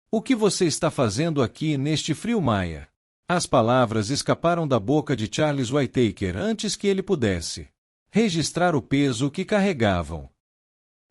O que você está fazendo aqui neste frio, Maya? As palavras escaparam da boca de Charles Whittaker antes que ele pudesse registrar o peso que carregavam.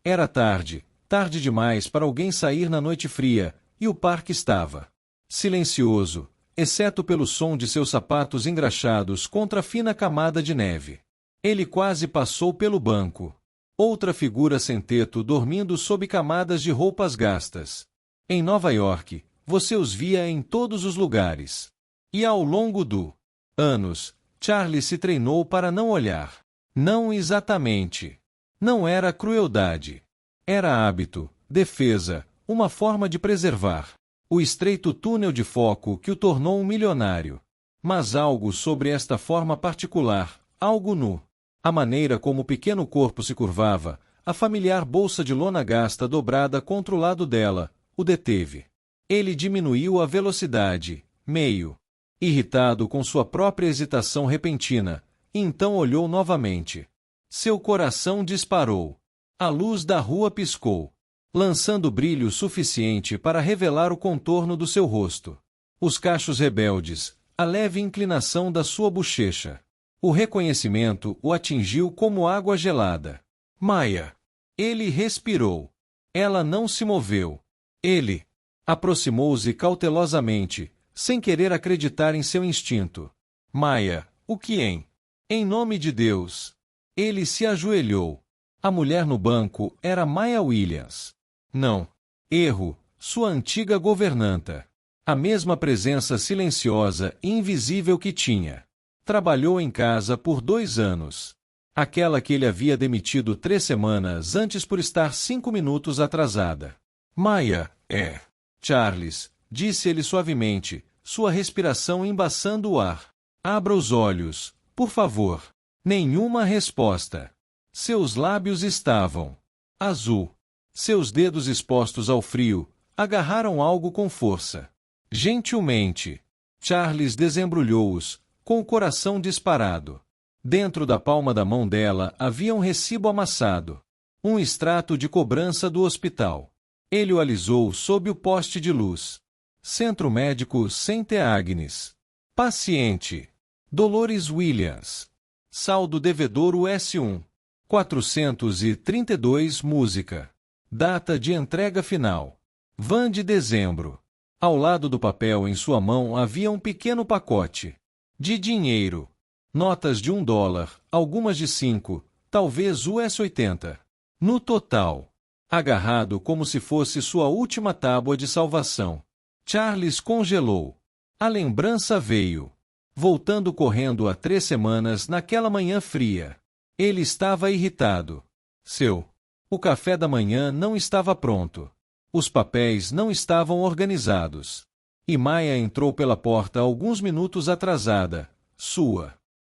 Era tarde, tarde demais para alguém sair na noite fria, e o parque estava silencioso, exceto pelo som de seus sapatos engraxados contra a fina camada de neve. Ele quase passou pelo banco. Outra figura sem teto dormindo sob camadas de roupas gastas. Em Nova York, você os via em todos os lugares. E ao longo do anos, Charlie se treinou para não olhar. Não exatamente. Não era crueldade. Era hábito, defesa, uma forma de preservar o estreito túnel de foco que o tornou um milionário. Mas algo sobre esta forma particular, algo nu. A maneira como o pequeno corpo se curvava, a familiar bolsa de lona gasta dobrada contra o lado dela, o deteve. Ele diminuiu a velocidade, meio irritado com sua própria hesitação repentina, e então olhou novamente. Seu coração disparou. A luz da rua piscou, lançando brilho suficiente para revelar o contorno do seu rosto. Os cachos rebeldes, a leve inclinação da sua bochecha. O reconhecimento o atingiu como água gelada. Maya. Ele respirou. Ela não se moveu. Ele aproximou-se cautelosamente, sem querer acreditar em seu instinto. Maya, o que em? Em nome de Deus. Ele se ajoelhou. A mulher no banco era Maya Williams. Não. Erro, sua antiga governanta. A mesma presença silenciosa e invisível que tinha. Trabalhou em casa por 2 anos. Aquela que ele havia demitido 3 semanas antes por estar 5 minutos atrasada. Maya, é. Charles, disse ele suavemente, sua respiração embaçando o ar. Abra os olhos, por favor. Nenhuma resposta. Seus lábios estavam azul. Seus dedos expostos ao frio agarraram algo com força. Gentilmente. Charles desembrulhou-os, com o coração disparado. Dentro da palma da mão dela havia um recibo amassado. Um extrato de cobrança do hospital. Ele o alisou sob o poste de luz. Centro Médico St. Agnes. Paciente. Dolores Williams. Saldo devedor US1. 432 música. Data de entrega final. Van de dezembro. Ao lado do papel em sua mão havia um pequeno pacote de dinheiro. Notas de $1, algumas de 5, talvez US80. No total. Agarrado como se fosse sua última tábua de salvação. Charles congelou. A lembrança veio. Voltando correndo há 3 semanas naquela manhã fria. Ele estava irritado. O café da manhã não estava pronto. Os papéis não estavam organizados. E Maya entrou pela porta alguns minutos atrasada.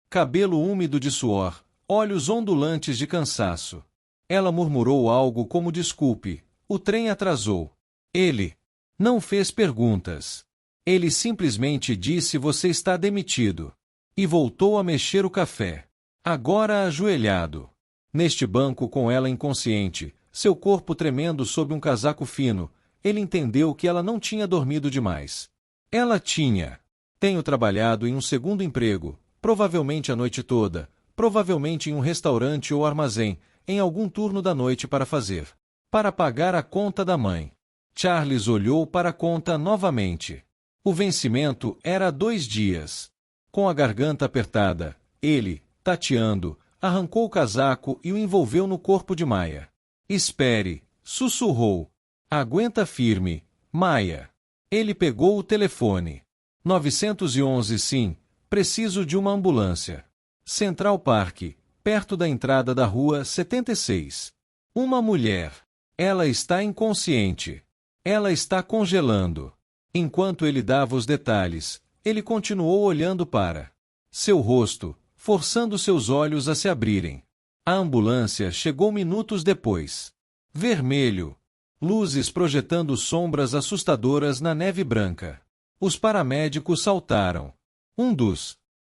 Cabelo úmido de suor, olhos ondulantes de cansaço. Ela murmurou algo como desculpe. O trem atrasou. Ele não fez perguntas. Ele simplesmente disse você está demitido. E voltou a mexer o café. Agora ajoelhado. Neste banco com ela inconsciente, seu corpo tremendo sob um casaco fino, ele entendeu que ela não tinha dormido demais. Ela tinha. Tenho trabalhado em um segundo emprego, provavelmente a noite toda, provavelmente em um restaurante ou armazém, em algum turno da noite para pagar a conta da mãe. Charles olhou para a conta novamente. O vencimento era 2 dias. Com a garganta apertada, ele, tateando, arrancou o casaco e o envolveu no corpo de Maya. Espere, sussurrou. Aguenta firme, Maya. Ele pegou o telefone. 911 sim, preciso de uma ambulância. Central Park, perto da entrada da rua 76. Uma mulher. Ela está inconsciente. Ela está congelando. Enquanto ele dava os detalhes, ele continuou olhando para seu rosto, forçando seus olhos a se abrirem. A ambulância chegou minutos depois. Vermelho. Luzes projetando sombras assustadoras na neve branca. Os paramédicos saltaram.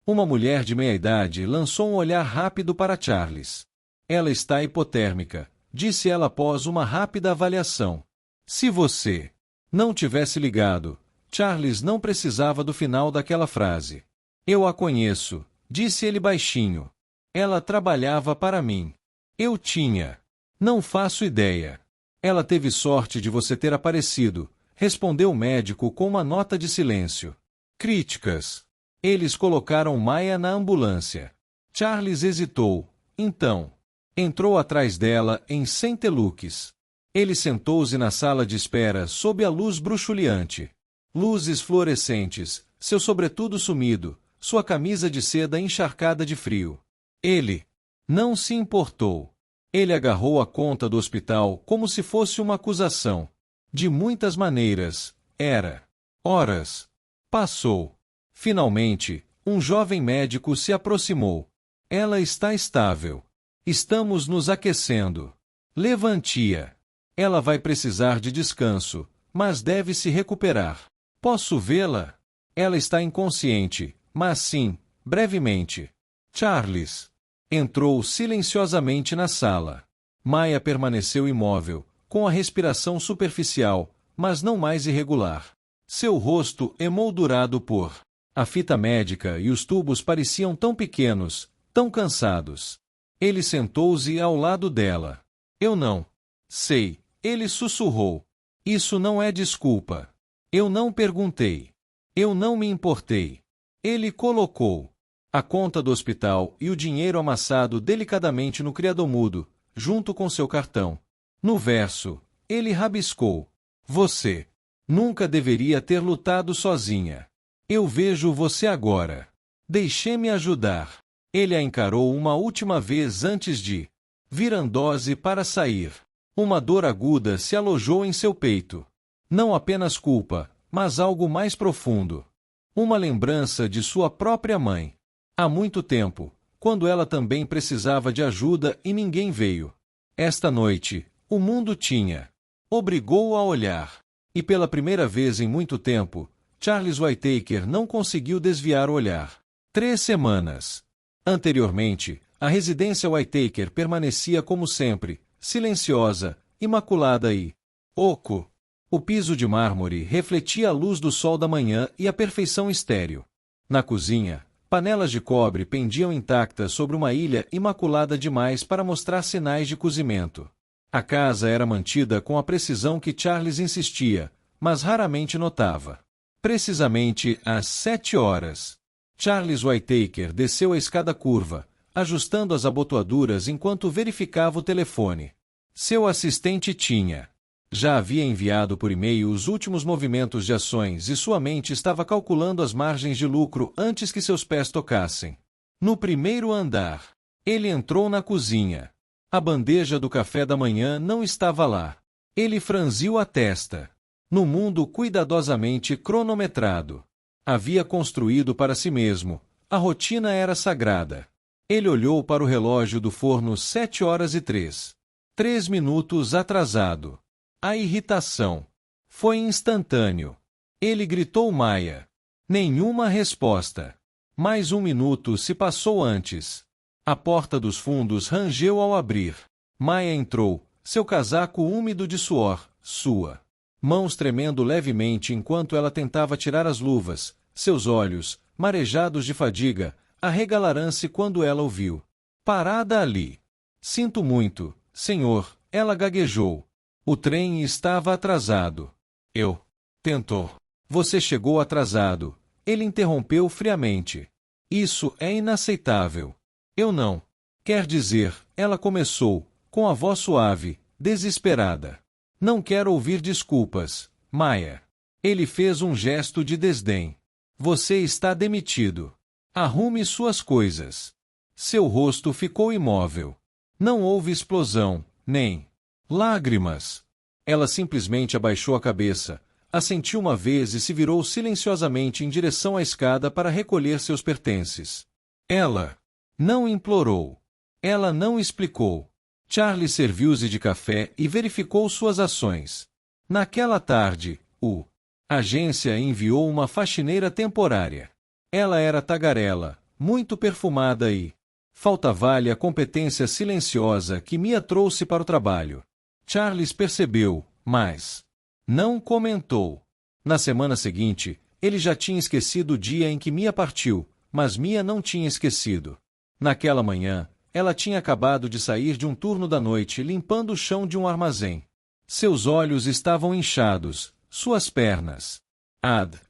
Uma mulher de meia-idade lançou um olhar rápido para Charles. Ela está hipotérmica, disse ela após uma rápida avaliação. Se você Não tivesse ligado, Charles não precisava do final daquela frase. Eu a conheço, disse ele baixinho. Ela trabalhava para mim. Eu tinha. Não faço ideia. Ela teve sorte de você ter aparecido, respondeu o médico com uma nota de silêncio. Críticas. Eles colocaram Maya na ambulância. Charles hesitou. Então. Entrou atrás dela em St. Luke's. Ele sentou-se na sala de espera sob a luz bruxuleante. Luzes fluorescentes, seu sobretudo sumido, sua camisa de seda encharcada de frio. Ele não se importou. Ele agarrou a conta do hospital como se fosse uma acusação. De muitas maneiras, era. Horas. Passou. Finalmente, um jovem médico se aproximou. Ela está estável. Estamos nos aquecendo. Levante-a. Ela vai precisar de descanso, mas deve se recuperar. Posso vê-la? Ela está inconsciente, mas sim, brevemente. Charles entrou silenciosamente na sala. Maya permaneceu imóvel, com a respiração superficial, mas não mais irregular. Seu rosto emoldurado por a fita médica e os tubos pareciam tão pequenos, tão cansados. Ele sentou-se ao lado dela. Eu não sei, ele sussurrou. Isso não é desculpa. Eu não perguntei. Eu não me importei. Ele colocou a conta do hospital e o dinheiro amassado delicadamente no criadomudo, junto com seu cartão. No verso, ele rabiscou. Você nunca deveria ter lutado sozinha. Eu vejo você agora. Deixe-me ajudar. Ele a encarou uma última vez antes de virandose para sair. Uma dor aguda se alojou em seu peito. Não apenas culpa, mas algo mais profundo. Uma lembrança de sua própria mãe. Há muito tempo, quando ela também precisava de ajuda e ninguém veio. Esta noite, o mundo tinha. Obrigou-o a olhar. E pela primeira vez em muito tempo, Charles Whittaker não conseguiu desviar o olhar. 3 semanas. Anteriormente, a residência Whittaker permanecia como sempre, silenciosa, imaculada e oco. O piso de mármore refletia a luz do sol da manhã e a perfeição estéril. Na cozinha, panelas de cobre pendiam intactas sobre uma ilha imaculada demais para mostrar sinais de cozimento. A casa era mantida com a precisão que Charles insistia, mas raramente notava. Precisamente às 7 horas. Charles Whittaker desceu a escada curva, ajustando as abotoaduras enquanto verificava o telefone. Seu assistente tinha. Já havia enviado por e-mail os últimos movimentos de ações e sua mente estava calculando as margens de lucro antes que seus pés tocassem. No primeiro andar, ele entrou na cozinha. A bandeja do café da manhã não estava lá. Ele franziu a testa. No mundo cuidadosamente cronometrado. Havia construído para si mesmo. A rotina era sagrada. Ele olhou para o relógio do forno 7h03. 3 minutos atrasado. A irritação foi instantâneo. Ele gritou Maya. Nenhuma resposta. Mais 1 minuto se passou antes. A porta dos fundos rangeu ao abrir. Maya entrou, seu casaco úmido de suor, sua mãos tremendo levemente enquanto ela tentava tirar as luvas, seus olhos, marejados de fadiga, arregalaram-se quando ela o viu. Parada ali. Sinto muito, senhor, ela gaguejou. O trem estava atrasado. Eu. Tentou. Você chegou atrasado. Ele interrompeu friamente. Isso é inaceitável. Eu não. Quer dizer, ela começou, com a voz suave, desesperada. Não quero ouvir desculpas, Maya. Ele fez um gesto de desdém. Você está demitido. Arrume suas coisas. Seu rosto ficou imóvel. Não houve explosão, nem lágrimas. Ela simplesmente abaixou a cabeça, assentiu uma vez e se virou silenciosamente em direção à escada para recolher seus pertences. Ela não implorou. Ela não explicou. Charles serviu-se de café e verificou suas ações. Naquela tarde, a agência enviou uma faxineira temporária. Ela era tagarela, muito perfumada e faltava-lhe a competência silenciosa que Mia trouxe para o trabalho. Charles percebeu, mas Não comentou. Na semana seguinte, ele já tinha esquecido o dia em que Mia partiu, mas Mia não tinha esquecido. Naquela manhã, ela tinha acabado de sair de um turno da noite limpando o chão de um armazém. Seus olhos estavam inchados, suas pernas.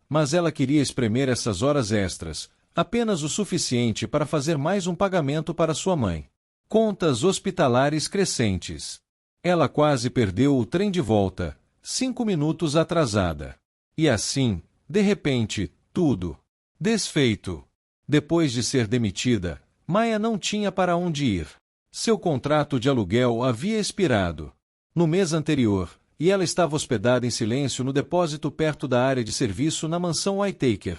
Mas ela queria espremer essas horas extras, apenas o suficiente para fazer mais um pagamento para sua mãe. Contas hospitalares crescentes. Ela quase perdeu o trem de volta, 5 minutos atrasada. E assim, de repente, tudo desfeito. Depois de ser demitida, Maya não tinha para onde ir. Seu contrato de aluguel havia expirado no mês anterior, e ela estava hospedada em silêncio no depósito perto da área de serviço na mansão Whittaker,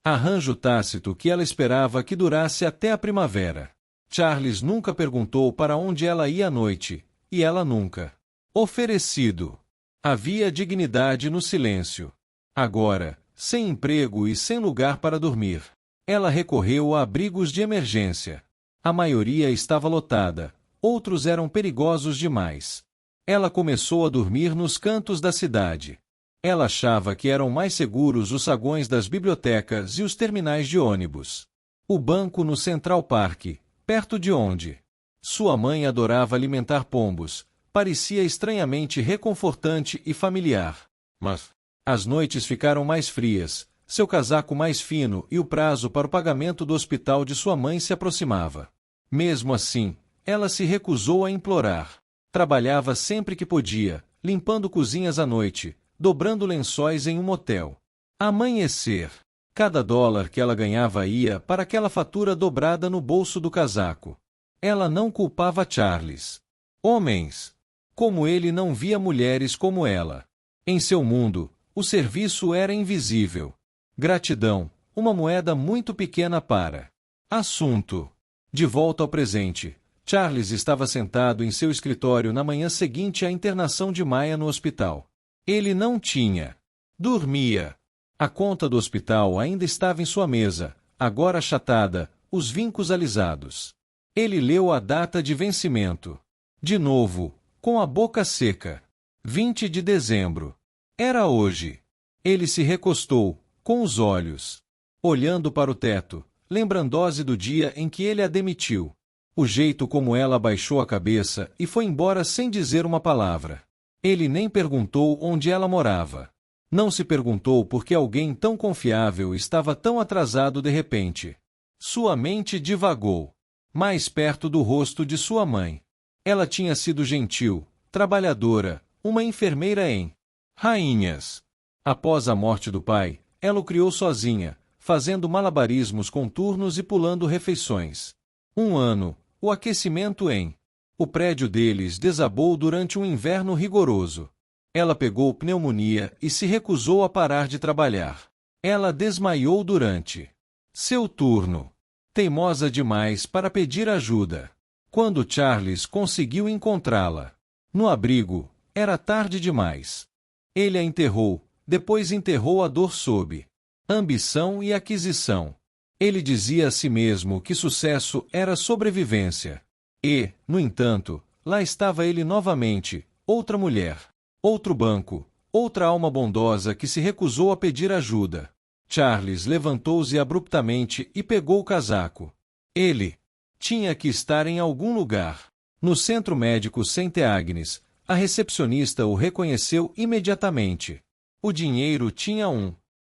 arranjo tácito que ela esperava que durasse até a primavera. Charles nunca perguntou para onde ela ia à noite, e ela nunca oferecido. Havia dignidade no silêncio. Agora, sem emprego e sem lugar para dormir, ela recorreu a abrigos de emergência. A maioria estava lotada, outros eram perigosos demais. Ela começou a dormir nos cantos da cidade. Ela achava que eram mais seguros os saguões das bibliotecas e os terminais de ônibus. O banco no Central Park, perto de onde sua mãe adorava alimentar pombos, parecia estranhamente reconfortante e familiar. Mas as noites ficaram mais frias, seu casaco mais fino e o prazo para o pagamento do hospital de sua mãe se aproximava. Mesmo assim, ela se recusou a implorar. Trabalhava sempre que podia, limpando cozinhas à noite, dobrando lençóis em um motel. Amanhecer. Cada dólar que ela ganhava ia para aquela fatura dobrada no bolso do casaco. Ela não culpava Charles. Homens como ele não via mulheres como ela. Em seu mundo, o serviço era invisível. Gratidão, uma moeda muito pequena para assunto. De volta ao presente, Charles estava sentado em seu escritório na manhã seguinte à internação de Maya no hospital. Ele não tinha. Dormia. A conta do hospital ainda estava em sua mesa, agora achatada, os vincos alisados. Ele leu a data de vencimento. De novo, com a boca seca. 20 de dezembro. Era hoje. Ele se recostou, com os olhos olhando para o teto, lembrando-se do dia em que ele a demitiu. O jeito como ela abaixou a cabeça e foi embora sem dizer uma palavra. Ele nem perguntou onde ela morava. Não se perguntou por que alguém tão confiável estava tão atrasado de repente. Sua mente divagou mais perto do rosto de sua mãe. Ela tinha sido gentil, trabalhadora, uma enfermeira em Rainhas. Após a morte do pai, ela o criou sozinha, fazendo malabarismos com turnos e pulando refeições. Um ano, o aquecimento o prédio deles desabou durante um inverno rigoroso. Ela pegou pneumonia e se recusou a parar de trabalhar. Ela desmaiou durante seu turno. Teimosa demais para pedir ajuda. Quando Charles conseguiu encontrá-la no abrigo, era tarde demais. Ele a enterrou, depois enterrou a dor sob ambição e aquisição. Ele dizia a si mesmo que sucesso era sobrevivência. E, no entanto, lá estava ele novamente, outra mulher, outro banco, outra alma bondosa que se recusou a pedir ajuda. Charles levantou-se abruptamente e pegou o casaco. Ele tinha que estar em algum lugar. No centro médico St. Agnes, a recepcionista o reconheceu imediatamente. O dinheiro tinha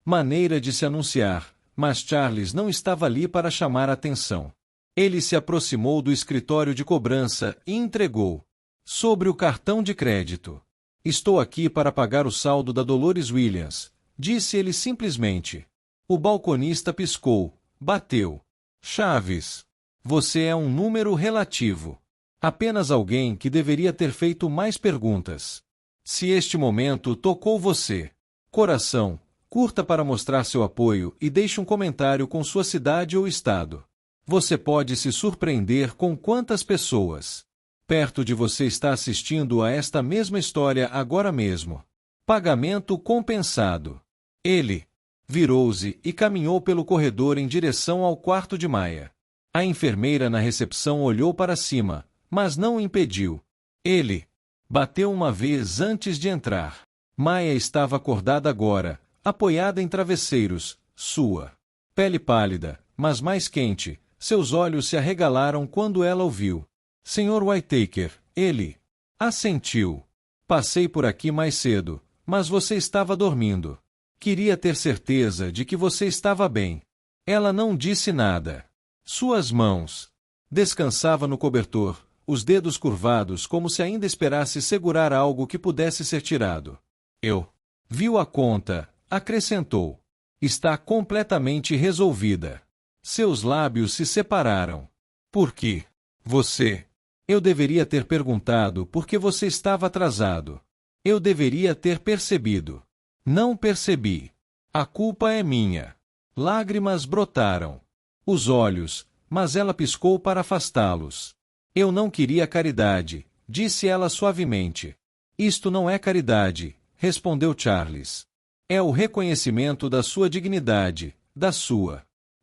maneira de se anunciar, mas Charles não estava ali para chamar a atenção. Ele se aproximou do escritório de cobrança e entregou sobre o cartão de crédito. Estou aqui para pagar o saldo da Dolores Williams, disse ele simplesmente. O balconista piscou, bateu. Chaves. Você é um número relativo. Apenas alguém que deveria ter feito mais perguntas. Se este momento tocou você, coração, curta para mostrar seu apoio e deixe um comentário com sua cidade ou estado. Você pode se surpreender com quantas pessoas perto de você está assistindo a esta mesma história agora mesmo. Pagamento compensado. Ele virou-se e caminhou pelo corredor em direção ao quarto de Maya. A enfermeira na recepção olhou para cima, mas não o impediu. Ele bateu uma vez antes de entrar. Maya estava acordada agora, apoiada em travesseiros, sua pele pálida, mas mais quente, seus olhos se arregalaram quando ela o viu. Sr. Whittaker, ele assentiu. Passei por aqui mais cedo, mas você estava dormindo. Queria ter certeza de que você estava bem. Ela não disse nada. Suas mãos descansavam no cobertor, os dedos curvados como se ainda esperasse segurar algo que pudesse ser tirado. Eu viu a conta, acrescentou. Está completamente resolvida. Seus lábios se separaram. Por que? Você? Eu deveria ter perguntado por que você estava atrasado. Eu deveria ter percebido. Não percebi. A culpa é minha. Lágrimas brotaram. Os olhos, mas ela piscou para afastá-los. Eu não queria caridade, disse ela suavemente. Isto não é caridade, respondeu Charles. É o reconhecimento da sua dignidade,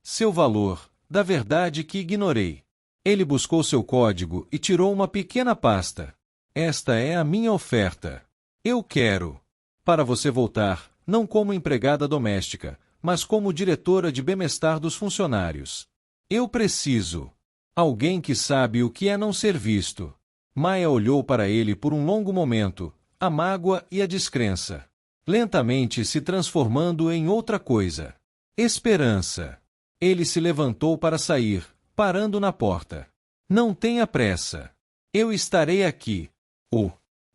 seu valor, da verdade que ignorei. Ele buscou seu código e tirou uma pequena pasta. Esta é a minha oferta. Eu quero. Para você voltar, não como empregada doméstica, mas como diretora de bem-estar dos funcionários. Eu preciso. Alguém que sabe o que é não ser visto. Maya olhou para ele por um longo momento, a mágoa e a descrença. Lentamente se transformando em outra coisa. Esperança. Ele se levantou para sair, parando na porta. Não tenha pressa. Eu estarei aqui.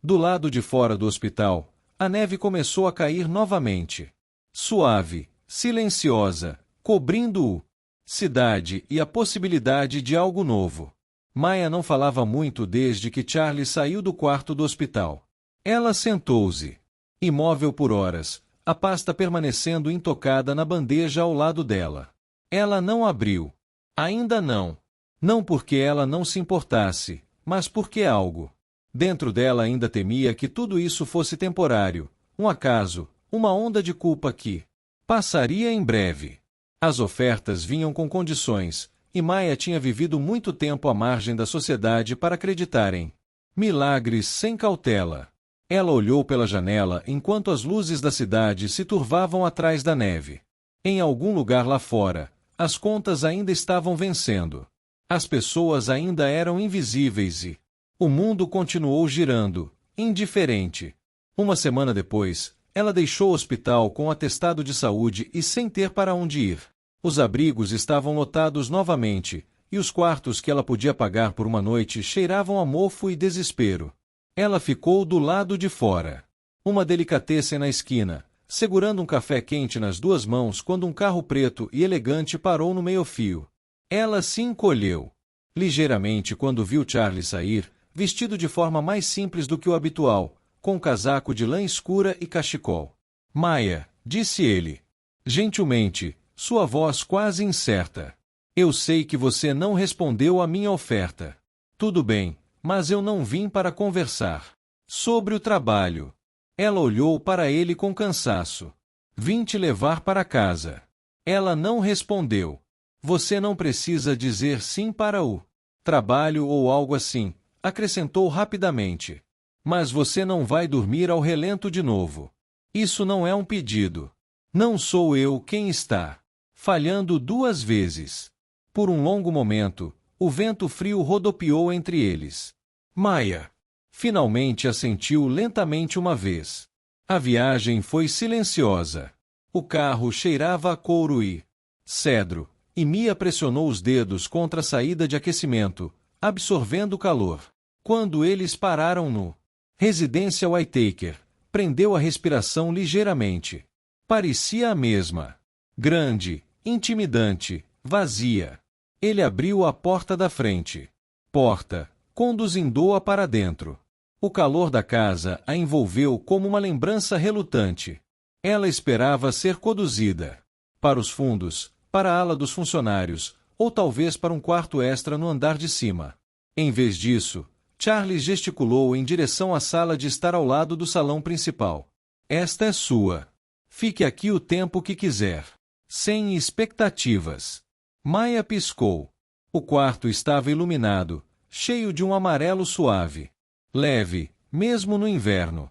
Do lado de fora do hospital, a neve começou a cair novamente. Suave, silenciosa, cobrindo cidade e a possibilidade de algo novo. Maya não falava muito desde que Charlie saiu do quarto do hospital. Ela sentou-se. Imóvel por horas, a pasta permanecendo intocada na bandeja ao lado dela. Ela não abriu. Ainda não. Não porque ela não se importasse, mas porque algo dentro dela ainda temia que tudo isso fosse temporário, um acaso, uma onda de culpa que passaria em breve. As ofertas vinham com condições, e Maya tinha vivido muito tempo à margem da sociedade para acreditar em milagres sem cautela. Ela olhou pela janela enquanto as luzes da cidade se turvavam atrás da neve. Em algum lugar lá fora, as contas ainda estavam vencendo. As pessoas ainda eram invisíveis e o mundo continuou girando, indiferente. Uma semana depois, ela deixou o hospital com um atestado de saúde e sem ter para onde ir. Os abrigos estavam lotados novamente, e os quartos que ela podia pagar por uma noite cheiravam a mofo e desespero. Ela ficou do lado de fora. Uma delicatessen na esquina, segurando um café quente nas duas mãos quando um carro preto e elegante parou no meio-fio. Ela se encolheu ligeiramente quando viu Charlie sair, vestido de forma mais simples do que o habitual, com um casaco de lã escura e cachecol. Maya, disse ele. Gentilmente, sua voz quase incerta. Eu sei que você não respondeu à minha oferta. Tudo bem, mas eu não vim para conversar sobre o trabalho. Ela olhou para ele com cansaço. Vim te levar para casa. Ela não respondeu. Você não precisa dizer sim para o trabalho ou algo assim, acrescentou rapidamente. Mas você não vai dormir ao relento de novo. Isso não é um pedido. Não sou eu quem está falhando duas vezes. Por um longo momento, o vento frio rodopiou entre eles. Maya finalmente assentiu lentamente uma vez. A viagem foi silenciosa. O carro cheirava a couro e cedro, e Mia pressionou os dedos contra a saída de aquecimento, absorvendo o calor. Quando eles pararam no Residência Whittaker, prendeu a respiração ligeiramente. Parecia a mesma. Grande, intimidante, vazia. Ele abriu a porta da frente. Porta, conduzindo-a para dentro. O calor da casa a envolveu como uma lembrança relutante. Ela esperava ser conduzida para os fundos, para a ala dos funcionários, ou talvez para um quarto extra no andar de cima. Em vez disso, Charles gesticulou em direção à sala de estar ao lado do salão principal. Esta é sua. Fique aqui o tempo que quiser. Sem expectativas. Maya piscou. O quarto estava iluminado, cheio de um amarelo suave. Leve, mesmo no inverno.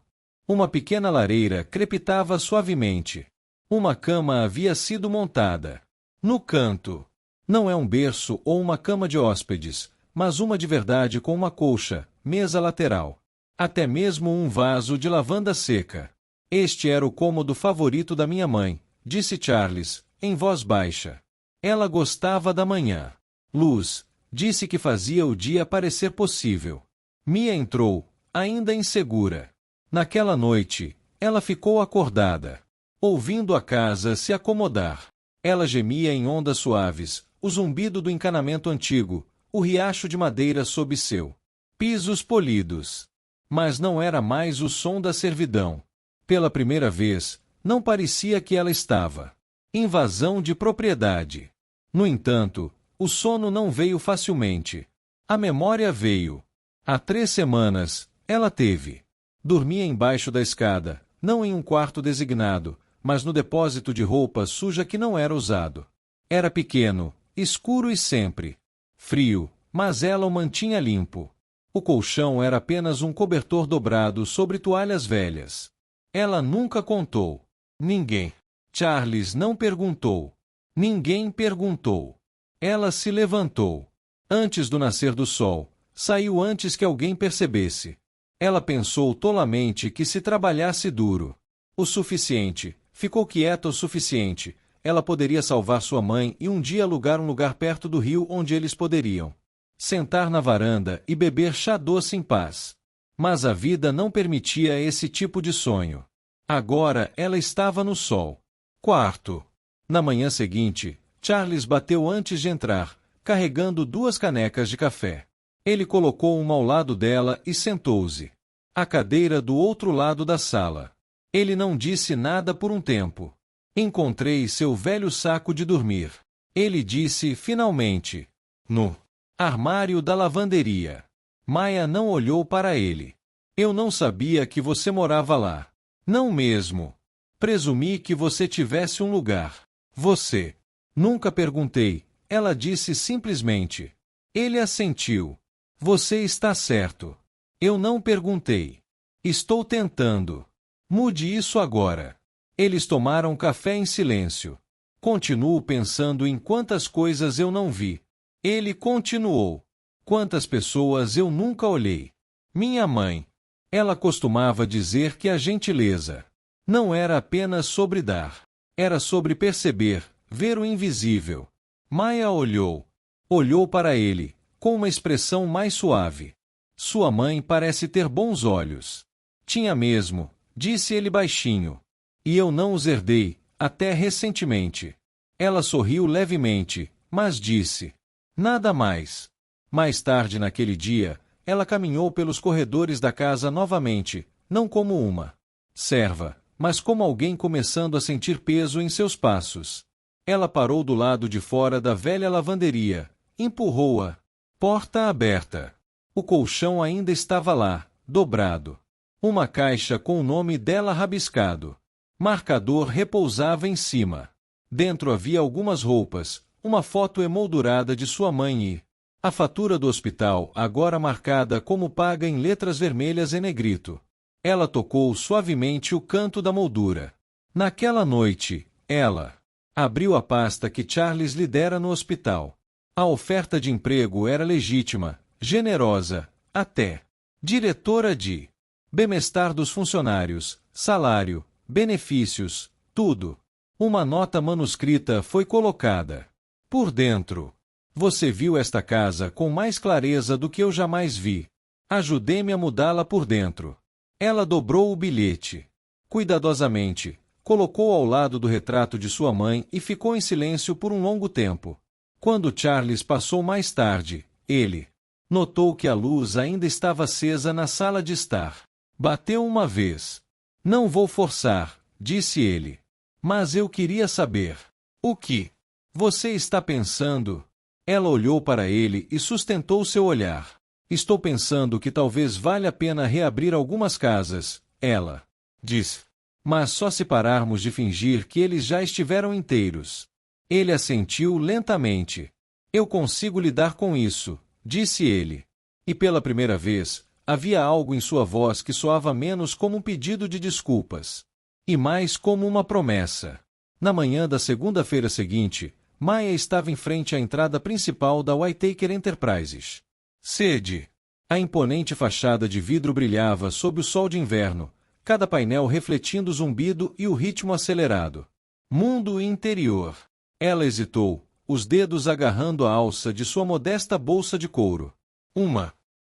Uma pequena lareira crepitava suavemente. Uma cama havia sido montada. No canto. Não é um berço ou uma cama de hóspedes, mas uma de verdade com uma colcha, mesa lateral. Até mesmo um vaso de lavanda seca. Este era o cômodo favorito da minha mãe, disse Charles, em voz baixa. Ela gostava da manhã. Luz, disse que fazia o dia parecer possível. Mia entrou, ainda insegura. Naquela noite, ela ficou acordada, ouvindo a casa se acomodar. Ela gemia em ondas suaves, o zumbido do encanamento antigo, o riacho de madeira sob seu pisos polidos. Mas não era mais o som da servidão. Pela primeira vez, não parecia que ela estava. Invasão de propriedade. No entanto, o sono não veio facilmente. A memória veio. Há 3 semanas, ela teve. Dormia embaixo da escada, não em um quarto designado, mas no depósito de roupa suja que não era usado. Era pequeno, escuro e sempre frio, mas ela o mantinha limpo. O colchão era apenas um cobertor dobrado sobre toalhas velhas. Ela nunca contou. Ninguém. Charles não perguntou. Ninguém perguntou. Ela se levantou. Antes do nascer do sol, saiu antes que alguém percebesse. Ela pensou tolamente que se trabalhasse duro o suficiente, ficou quieta o suficiente, ela poderia salvar sua mãe e um dia alugar um lugar perto do rio onde eles poderiam sentar na varanda e beber chá doce em paz. Mas a vida não permitia esse tipo de sonho. Agora ela estava no sol. Quarto. Na manhã seguinte, Charles bateu antes de entrar, carregando 2 canecas de café. Ele colocou uma ao lado dela e sentou-se. A cadeira do outro lado da sala. Ele não disse nada por um tempo. Encontrei seu velho saco de dormir. Ele disse finalmente. No armário da lavanderia. Maya não olhou para ele. Eu não sabia que você morava lá. Não mesmo. Presumi que você tivesse um lugar. Você. Nunca perguntei. Ela disse simplesmente. Ele assentiu. Você está certo. Eu não perguntei. Estou tentando. Mude isso agora. Eles tomaram café em silêncio. Continuo pensando em quantas coisas eu não vi. Ele continuou. Quantas pessoas eu nunca olhei. Minha mãe. Ela costumava dizer que a gentileza não era apenas sobre dar. Era sobre perceber, ver o invisível. Maya olhou. Olhou para ele, com uma expressão mais suave. Sua mãe parece ter bons olhos. Tinha mesmo, disse ele baixinho. E eu não os herdei, até recentemente. Ela sorriu levemente, mas disse. Nada mais. Mais tarde naquele dia, ela caminhou pelos corredores da casa novamente, não como uma serva, mas como alguém começando a sentir peso em seus passos. Ela parou do lado de fora da velha lavanderia, empurrou-a. Porta aberta. O colchão ainda estava lá, dobrado. Uma caixa com o nome dela rabiscado. Marcador repousava em cima. Dentro havia algumas roupas, uma foto emoldurada de sua mãe e a fatura do hospital, agora marcada como paga em letras vermelhas em negrito. Ela tocou suavemente o canto da moldura. Naquela noite, ela abriu a pasta que Charles lhe dera no hospital. A oferta de emprego era legítima, generosa, até diretora de bem-estar dos funcionários, salário, benefícios, tudo. Uma nota manuscrita foi colocada. Por dentro. Você viu esta casa com mais clareza do que eu jamais vi. Ajude-me a mudá-la por dentro. Ela dobrou o bilhete. Cuidadosamente, colocou ao lado do retrato de sua mãe e ficou em silêncio por um longo tempo. Quando Charles passou mais tarde, ele notou que a luz ainda estava acesa na sala de estar. Bateu uma vez. Não vou forçar, disse ele. Mas eu queria saber. O que você está pensando? Ela olhou para ele e sustentou seu olhar. Estou pensando que talvez valha a pena reabrir algumas casas, ela disse. Mas só se pararmos de fingir que eles já estiveram inteiros. Ele assentiu lentamente. Eu consigo lidar com isso, disse ele. E pela primeira vez, Havia algo em sua voz que soava menos como um pedido de desculpas, e mais como uma promessa. Na manhã da segunda-feira seguinte, Maya estava em frente à entrada principal da Whittaker Enterprises. Sede. A imponente fachada de vidro brilhava sob o sol de inverno, cada painel refletindo o zumbido e o ritmo acelerado. Mundo interior. Ela hesitou, os dedos agarrando a alça de sua modesta bolsa de couro.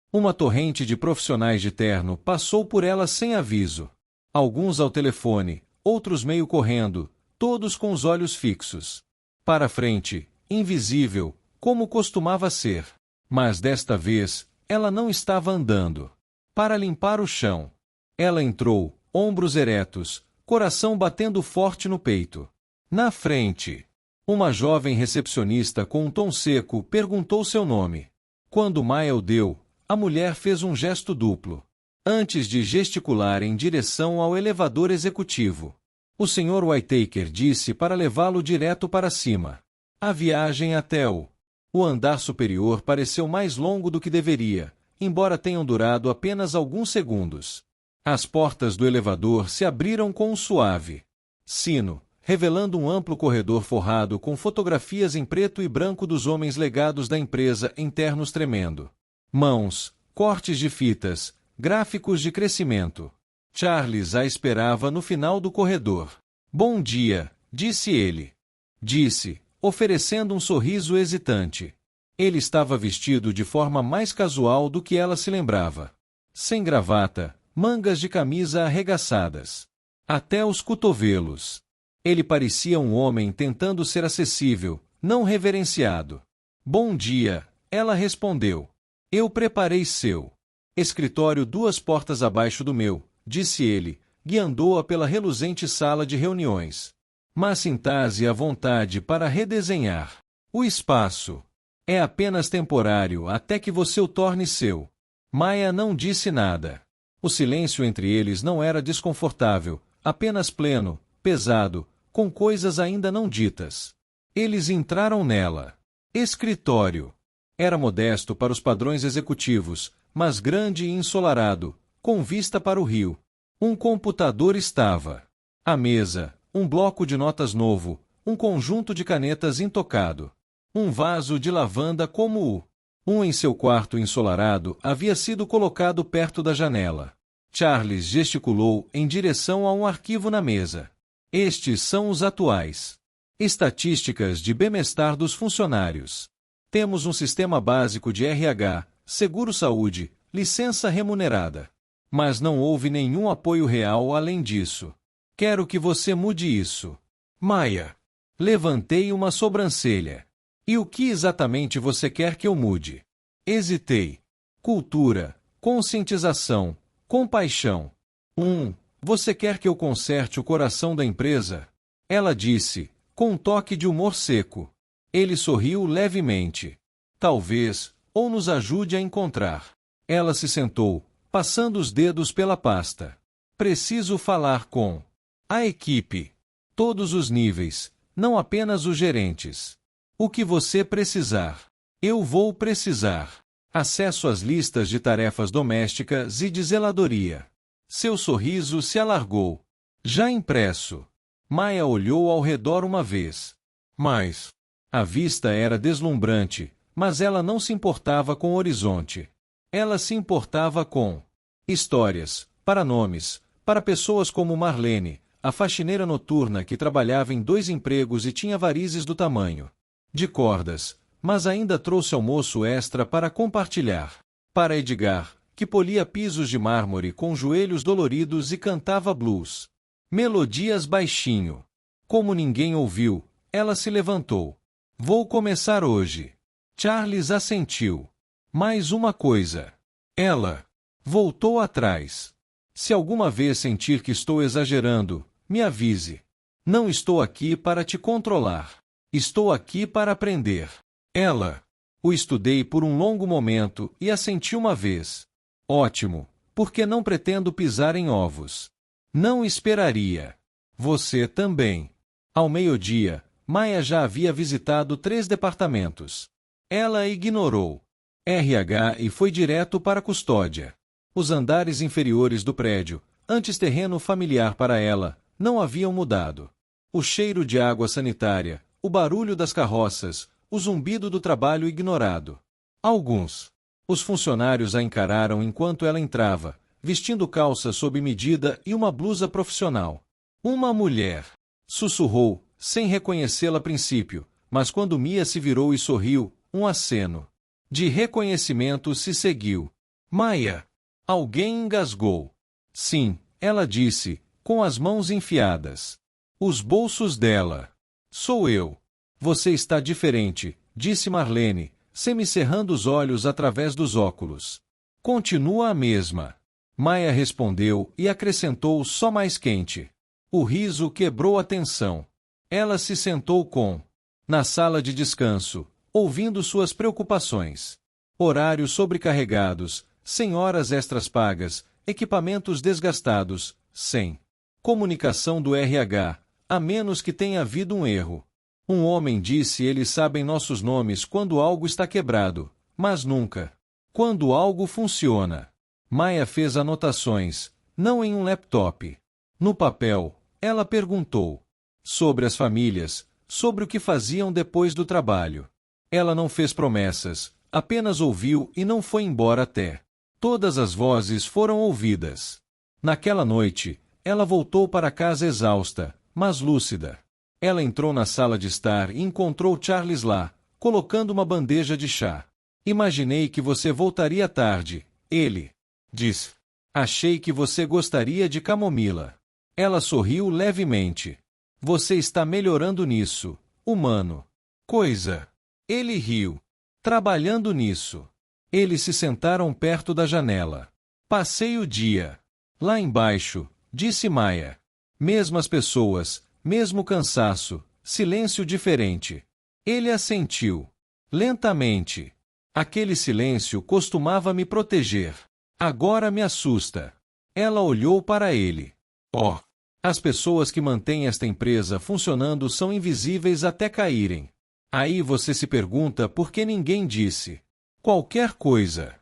Uma torrente de profissionais de terno passou por ela sem aviso. Alguns ao telefone, outros meio correndo, todos com os olhos fixos para frente, invisível, como costumava ser. Mas desta vez, ela não estava andando para limpar o chão. Ela entrou, ombros eretos, coração batendo forte no peito. Na frente, uma jovem recepcionista com um tom seco perguntou seu nome. Quando Maya o deu, a mulher fez um gesto duplo, antes de gesticular em direção ao elevador executivo. O Sr. Whittaker disse para levá-lo direto para cima. A viagem até o andar superior pareceu mais longo do que deveria, embora tenham durado apenas alguns segundos. As portas do elevador se abriram com um suave sino, revelando um amplo corredor forrado com fotografias em preto e branco dos homens legados da empresa em ternos tremendo. Mãos, cortes de fitas, gráficos de crescimento. Charles a esperava no final do corredor. Bom dia, disse ele. Disse, oferecendo um sorriso hesitante. Ele estava vestido de forma mais casual do que ela se lembrava. Sem gravata, mangas de camisa arregaçadas até os cotovelos. Ele parecia um homem tentando ser acessível, não reverenciado. Bom dia, ela respondeu. Eu preparei seu escritório 2 portas abaixo do meu, disse ele, guiando-a pela reluzente sala de reuniões. Mas sinta-se à vontade para redesenhar o espaço. É apenas temporário até que você o torne seu. Maya não disse nada. O silêncio entre eles não era desconfortável, apenas pleno, pesado, com coisas ainda não ditas. Eles entraram nela. Escritório. Era modesto para os padrões executivos, mas grande e ensolarado, com vista para o rio. Um computador estava à mesa, um bloco de notas novo, um conjunto de canetas intocado. Um vaso de lavanda como um em seu quarto ensolarado havia sido colocado perto da janela. Charles gesticulou em direção a um arquivo na mesa. Estes são os atuais estatísticas de bem-estar dos funcionários. Temos um sistema básico de RH, seguro-saúde, licença remunerada. Mas não houve nenhum apoio real além disso. Quero que você mude isso. Maya. Levantei uma sobrancelha. E o que exatamente você quer que eu mude? Hesitei. Cultura, conscientização, compaixão. Você quer que eu conserte o coração da empresa? Ela disse, com um toque de humor seco. Ele sorriu levemente. Talvez, ou nos ajude a encontrar. Ela se sentou, passando os dedos pela pasta. Preciso falar com a equipe. Todos os níveis, não apenas os gerentes. O que você precisar. Eu vou precisar. Acesso às listas de tarefas domésticas e de zeladoria. Seu sorriso se alargou. Já impresso. Maya olhou ao redor uma vez. Mas a vista era deslumbrante, mas ela não se importava com o horizonte. Ela se importava com histórias, para nomes, para pessoas como Marlene, a faxineira noturna que trabalhava em 2 empregos e tinha varizes do tamanho de cordas, mas ainda trouxe almoço extra para compartilhar. Para Edgar, que polia pisos de mármore com joelhos doloridos e cantava blues. Melodias baixinho. Como ninguém ouviu, ela se levantou. Vou começar hoje. Charles assentiu. Mais uma coisa. Ela voltou atrás. Se alguma vez sentir que estou exagerando, me avise. Não estou aqui para te controlar. Estou aqui para aprender. Ela. O estudei por um longo momento e assenti uma vez. Ótimo, porque não pretendo pisar em ovos. Não esperaria. Você também. Ao meio-dia, Maya já havia visitado 3 departamentos. Ela ignorou RH e foi direto para a custódia. Os andares inferiores do prédio, antes terreno familiar para ela, não haviam mudado. O cheiro de água sanitária, o barulho das carroças, o zumbido do trabalho ignorado. Os funcionários a encararam enquanto ela entrava, vestindo calça sob medida e uma blusa profissional. Uma mulher! Sussurrou, sem reconhecê-la a princípio, mas quando Mia se virou e sorriu, um aceno de reconhecimento se seguiu. Maya! Alguém engasgou. Sim, ela disse, com as mãos enfiadas. Os bolsos dela. Sou eu. Você está diferente, disse Marlene, semicerrando os olhos através dos óculos. Continua a mesma. Maya respondeu e acrescentou só mais quente. O riso quebrou a tensão. Ela se sentou na sala de descanso, ouvindo suas preocupações. Horários sobrecarregados, sem horas extras pagas, equipamentos desgastados, sem comunicação do RH, a menos que tenha havido um erro. Um homem disse: eles sabem nossos nomes quando algo está quebrado, mas nunca quando algo funciona. Maya fez anotações, não em um laptop. No papel, ela perguntou sobre as famílias, sobre o que faziam depois do trabalho. Ela não fez promessas, apenas ouviu e não foi embora até todas as vozes foram ouvidas. Naquela noite, ela voltou para casa exausta, mas lúcida. Ela entrou na sala de estar e encontrou Charles lá, colocando uma bandeja de chá. Imaginei que você voltaria tarde, ele disse. Achei que você gostaria de camomila. Ela sorriu levemente. Você está melhorando nisso, humano. Coisa. Ele riu. Trabalhando nisso. Eles se sentaram perto da janela. Passei o dia lá embaixo, disse Maya. Mesmas pessoas, mesmo cansaço, silêncio diferente. Ele assentiu. Lentamente. Aquele silêncio costumava me proteger. Agora me assusta. Ela olhou para ele. Oh! As pessoas que mantêm esta empresa funcionando são invisíveis até caírem. Aí você se pergunta por que ninguém disse qualquer coisa.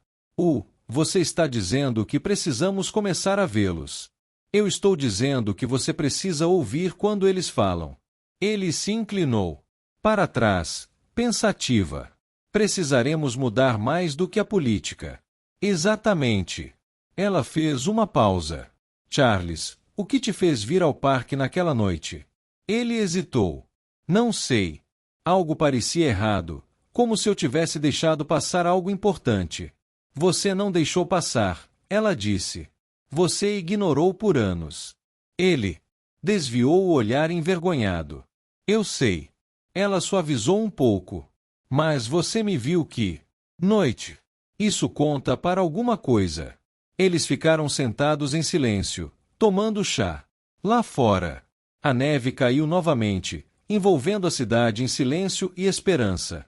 Você está dizendo que precisamos começar a vê-los. Eu estou dizendo que você precisa ouvir quando eles falam. Ele se inclinou para trás, pensativa. Precisaremos mudar mais do que a política. Exatamente. Ela fez uma pausa. Charles, o que te fez vir ao parque naquela noite? Ele hesitou. Não sei. Algo parecia errado, como se eu tivesse deixado passar algo importante. Você não deixou passar, ela disse. Você ignorou por anos. Ele desviou o olhar envergonhado. Eu sei. Ela suavizou um pouco. Mas você me viu que noite. Isso conta para alguma coisa. Eles ficaram sentados em silêncio, tomando chá. Lá fora, a neve caiu novamente, envolvendo a cidade em silêncio e esperança.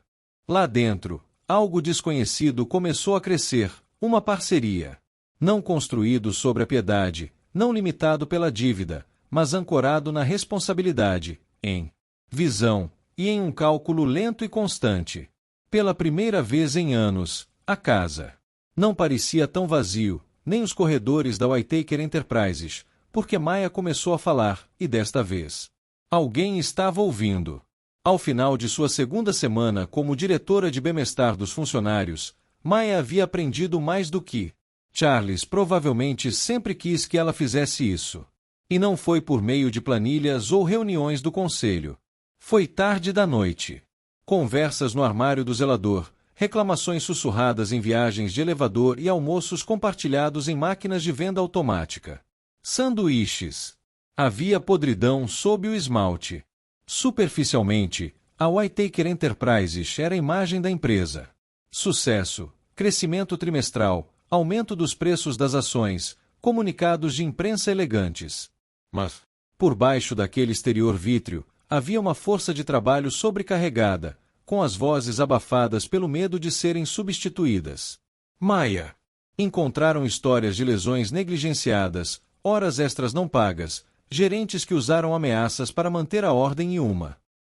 Lá dentro, algo desconhecido começou a crescer, uma parceria. Não construído sobre a piedade, não limitado pela dívida, mas ancorado na responsabilidade, em visão e em um cálculo lento e constante. Pela primeira vez em anos, a casa não parecia tão vazio, nem os corredores da Whittaker Enterprises, porque Maya começou a falar, e desta vez alguém estava ouvindo. Ao final de sua segunda semana como diretora de bem-estar dos funcionários, Maya havia aprendido mais do que Charles provavelmente sempre quis que ela fizesse isso. E não foi por meio de planilhas ou reuniões do conselho. Foi tarde da noite. Conversas no armário do zelador, reclamações sussurradas em viagens de elevador e almoços compartilhados em máquinas de venda automática. Sanduíches. Havia podridão sob o esmalte. Superficialmente, a Whittaker Enterprises era a imagem da empresa. Sucesso, crescimento trimestral, aumento dos preços das ações, comunicados de imprensa elegantes. Mas, por baixo daquele exterior vítreo, havia uma força de trabalho sobrecarregada, com as vozes abafadas pelo medo de serem substituídas. Maya. Encontraram histórias de lesões negligenciadas, horas extras não pagas, gerentes que usaram ameaças para manter a ordem e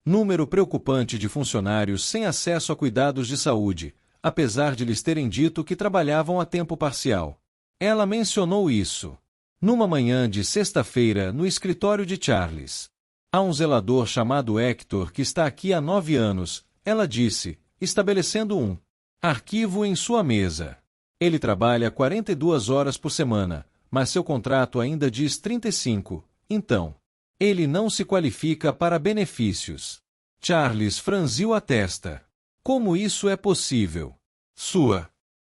número preocupante de funcionários sem acesso a cuidados de saúde, apesar de lhes terem dito que trabalhavam a tempo parcial. Ela mencionou isso. Numa manhã de sexta-feira, no escritório de Charles. Há um zelador chamado Hector que está aqui há 9 anos, ela disse, estabelecendo um arquivo em sua mesa. Ele trabalha 42 horas por semana, mas seu contrato ainda diz 35, então. Ele não se qualifica para benefícios. Charles franziu a testa. Como isso é possível?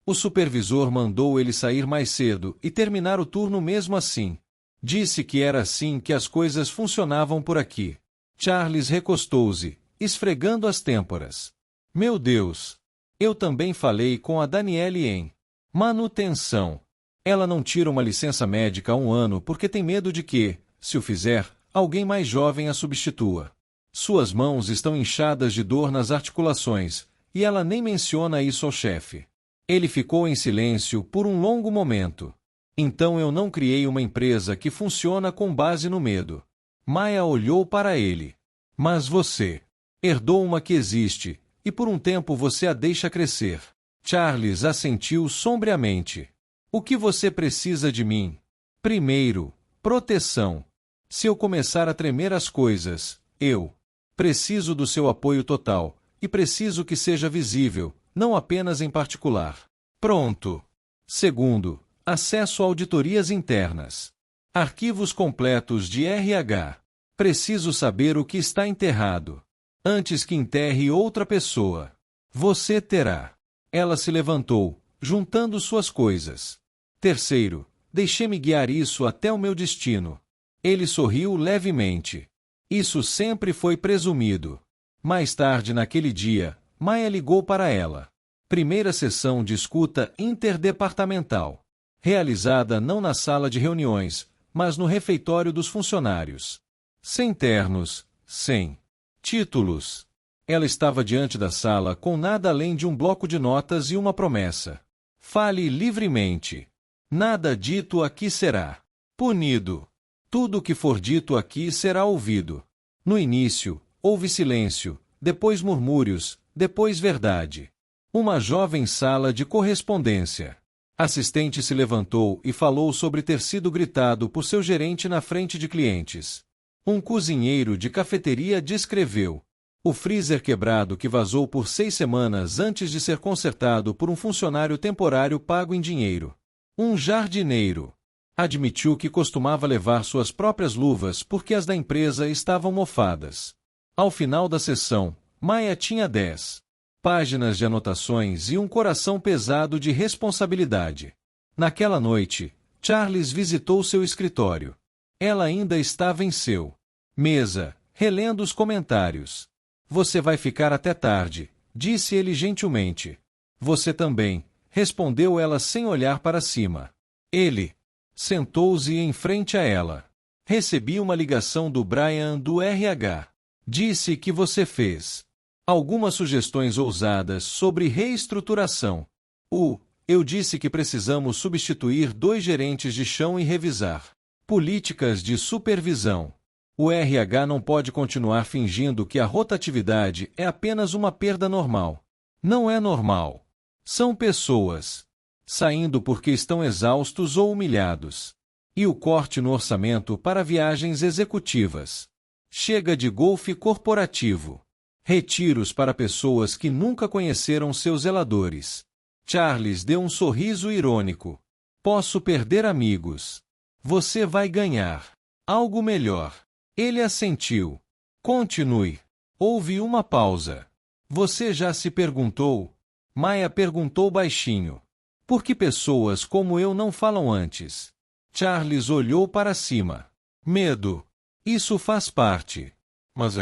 O supervisor mandou ele sair mais cedo e terminar o turno mesmo assim. Disse que era assim que as coisas funcionavam por aqui. Charles recostou-se, esfregando as têmporas. Meu Deus! Eu também falei com a Danielle em manutenção. Ela não tira uma licença médica há 1 ano porque tem medo de que, se o fizer, alguém mais jovem a substitua. Suas mãos estão inchadas de dor nas articulações, e ela nem menciona isso ao chefe. Ele ficou em silêncio por um longo momento. Então eu não criei uma empresa que funciona com base no medo. Maya olhou para ele. Mas você herdou uma que existe, e por um tempo você a deixa crescer. Charles assentiu sombriamente. O que você precisa de mim? Primeiro, proteção. Se eu começar a tremer as coisas, eu preciso do seu apoio total, e preciso que seja visível, não apenas em particular. Pronto. Segundo, acesso a auditorias internas. Arquivos completos de RH. Preciso saber o que está enterrado. Antes que enterre outra pessoa. Você terá. Ela se levantou, juntando suas coisas. Terceiro, deixe-me guiar isso até o meu destino. Ele sorriu levemente. Isso sempre foi presumido. Mais tarde naquele dia, Maya ligou para ela. Primeira sessão de escuta interdepartamental. Realizada não na sala de reuniões, mas no refeitório dos funcionários. Sem ternos, sem títulos. Ela estava diante da sala com nada além de um bloco de notas e uma promessa. Fale livremente. Nada dito aqui será punido. Tudo o que for dito aqui será ouvido. No início, houve silêncio, depois murmúrios, depois verdade. Uma jovem sala de correspondência. Assistente se levantou e falou sobre ter sido gritado por seu gerente na frente de clientes. Um cozinheiro de cafeteria descreveu o freezer quebrado que vazou por 6 semanas antes de ser consertado por um funcionário temporário pago em dinheiro. Um jardineiro admitiu que costumava levar suas próprias luvas porque as da empresa estavam mofadas. Ao final da sessão, Maya tinha 10 páginas de anotações e um coração pesado de responsabilidade. Naquela noite, Charles visitou seu escritório. Ela ainda estava em seu mesa, relendo os comentários. Você vai ficar até tarde, disse ele gentilmente. Você também, respondeu ela sem olhar para cima. Ele sentou-se em frente a ela. Recebi uma ligação do Brian do RH. Disse que você fez algumas sugestões ousadas sobre reestruturação. Eu disse que precisamos substituir 2 gerentes de chão e revisar políticas de supervisão. O RH não pode continuar fingindo que a rotatividade é apenas uma perda normal. Não é normal. São pessoas saindo porque estão exaustos ou humilhados. E o corte no orçamento para viagens executivas. Chega de golfe corporativo. Retiros para pessoas que nunca conheceram seus zeladores. Charles deu um sorriso irônico. Posso perder amigos. Você vai ganhar algo melhor. Ele assentiu. Continue. Houve uma pausa. Você já se perguntou? Maya perguntou baixinho. Por que pessoas como eu não falam antes? Charles olhou para cima. Medo. Isso faz parte. Mas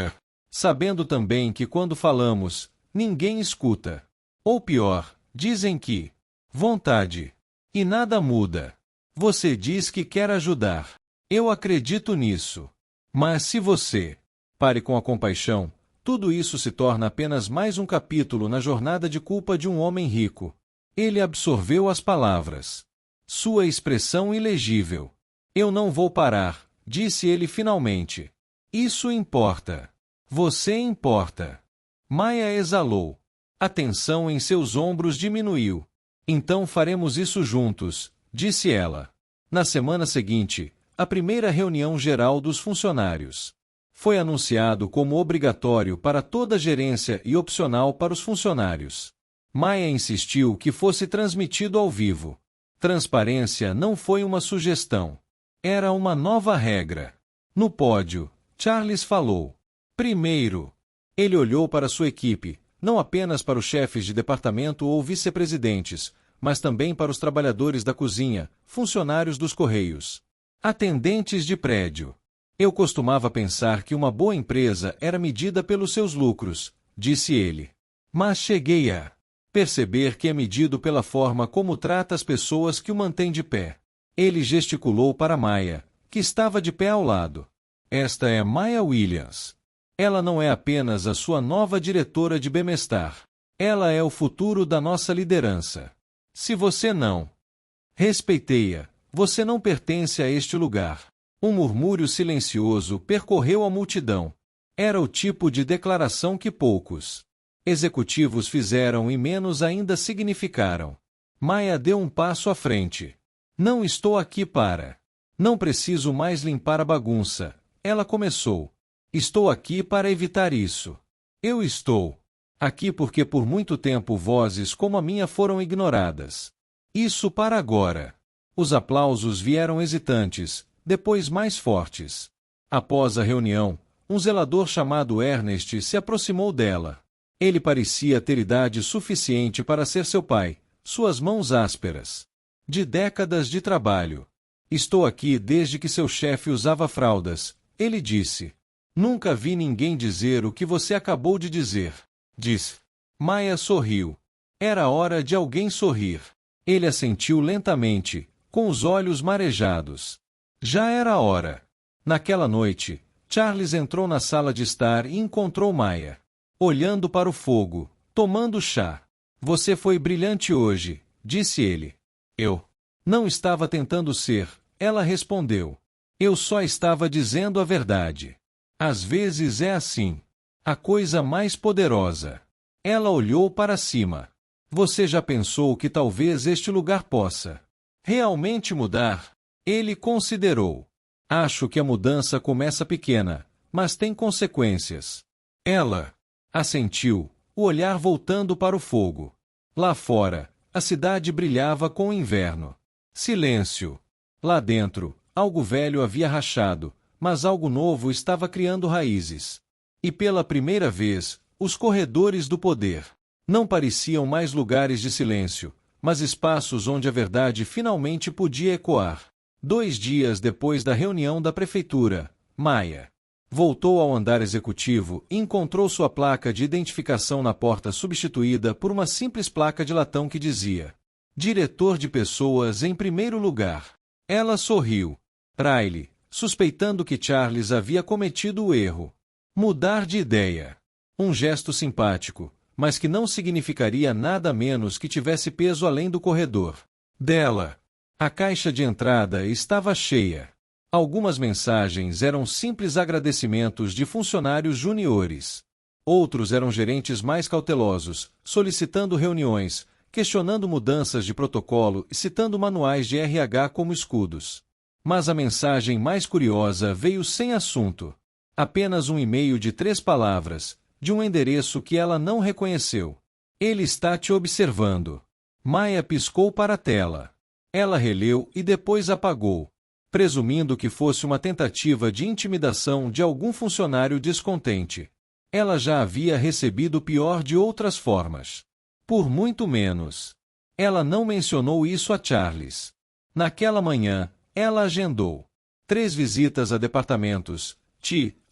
sabendo também que quando falamos, ninguém escuta. Ou pior, dizem que vontade. E nada muda. Você diz que quer ajudar. Eu acredito nisso. Mas se você pare com a compaixão, tudo isso se torna apenas mais um capítulo na jornada de culpa de um homem rico. Ele absorveu as palavras. Sua expressão ilegível. Eu não vou parar, disse ele finalmente. Isso importa. Você importa. Maya exalou. A tensão em seus ombros diminuiu. Então faremos isso juntos, disse ela. Na semana seguinte, a primeira reunião geral dos funcionários. Foi anunciado como obrigatório para toda a gerência e opcional para os funcionários. Maya insistiu que fosse transmitido ao vivo. Transparência não foi uma sugestão. Era uma nova regra. No pódio, Charles falou. Primeiro, ele olhou para sua equipe, não apenas para os chefes de departamento ou vice-presidentes, mas também para os trabalhadores da cozinha, funcionários dos correios, atendentes de prédio. Eu costumava pensar que uma boa empresa era medida pelos seus lucros, disse ele. Mas cheguei a perceber que é medido pela forma como trata as pessoas que o mantêm de pé. Ele gesticulou para Maya, que estava de pé ao lado. Esta é Maya Williams. Ela não é apenas a sua nova diretora de bem-estar. Ela é o futuro da nossa liderança. Se você não respeitei-a, você não pertence a este lugar. Um murmúrio silencioso percorreu a multidão. Era o tipo de declaração que poucos executivos fizeram e menos ainda significaram. Maya deu um passo à frente. Não estou aqui para. Não preciso mais limpar a bagunça. Ela começou. Estou aqui para evitar isso. Eu estou aqui porque por muito tempo vozes como a minha foram ignoradas. Isso para agora. Os aplausos vieram hesitantes, depois mais fortes. Após a reunião, um zelador chamado Ernest se aproximou dela. Ele parecia ter idade suficiente para ser seu pai, suas mãos ásperas. De décadas de trabalho. Estou aqui desde que seu chefe usava fraldas, ele disse. Nunca vi ninguém dizer o que você acabou de dizer. Disse. Maya sorriu. Era hora de alguém sorrir. Ele assentiu lentamente, com os olhos marejados. Já era hora. Naquela noite, Charles entrou na sala de estar e encontrou Maya. Olhando para o fogo, tomando chá. Você foi brilhante hoje, disse ele. Eu não estava tentando ser, ela respondeu. Eu só estava dizendo a verdade. Às vezes é assim. A coisa mais poderosa. Ela olhou para cima. Você já pensou que talvez este lugar possa realmente mudar? Ele considerou. Acho que a mudança começa pequena, mas tem consequências. Ela assentiu, o olhar voltando para o fogo. Lá fora, a cidade brilhava com o inverno. Silêncio. Lá dentro, algo velho havia rachado, mas algo novo estava criando raízes. E pela primeira vez, os corredores do poder não pareciam mais lugares de silêncio, mas espaços onde a verdade finalmente podia ecoar. 2 dias depois da reunião da prefeitura, Maya voltou ao andar executivo e encontrou sua placa de identificação na porta substituída por uma simples placa de latão que dizia: Diretor de Pessoas em primeiro lugar. Ela sorriu. Riley, suspeitando que Charles havia cometido o erro. Mudar de ideia. Um gesto simpático, mas que não significaria nada menos que tivesse peso além do corredor dela. A caixa de entrada estava cheia. Algumas mensagens eram simples agradecimentos de funcionários juniores. Outros eram gerentes mais cautelosos, solicitando reuniões, questionando mudanças de protocolo e citando manuais de RH como escudos. Mas a mensagem mais curiosa veio sem assunto. Apenas um e-mail de 3 palavras, de um endereço que ela não reconheceu. Ele está te observando. Maya piscou para a tela. Ela releu e depois apagou, presumindo que fosse uma tentativa de intimidação de algum funcionário descontente. Ela já havia recebido o pior de outras formas. Por muito menos. Ela não mencionou isso a Charles. Naquela manhã, ela agendou 3 visitas a departamentos,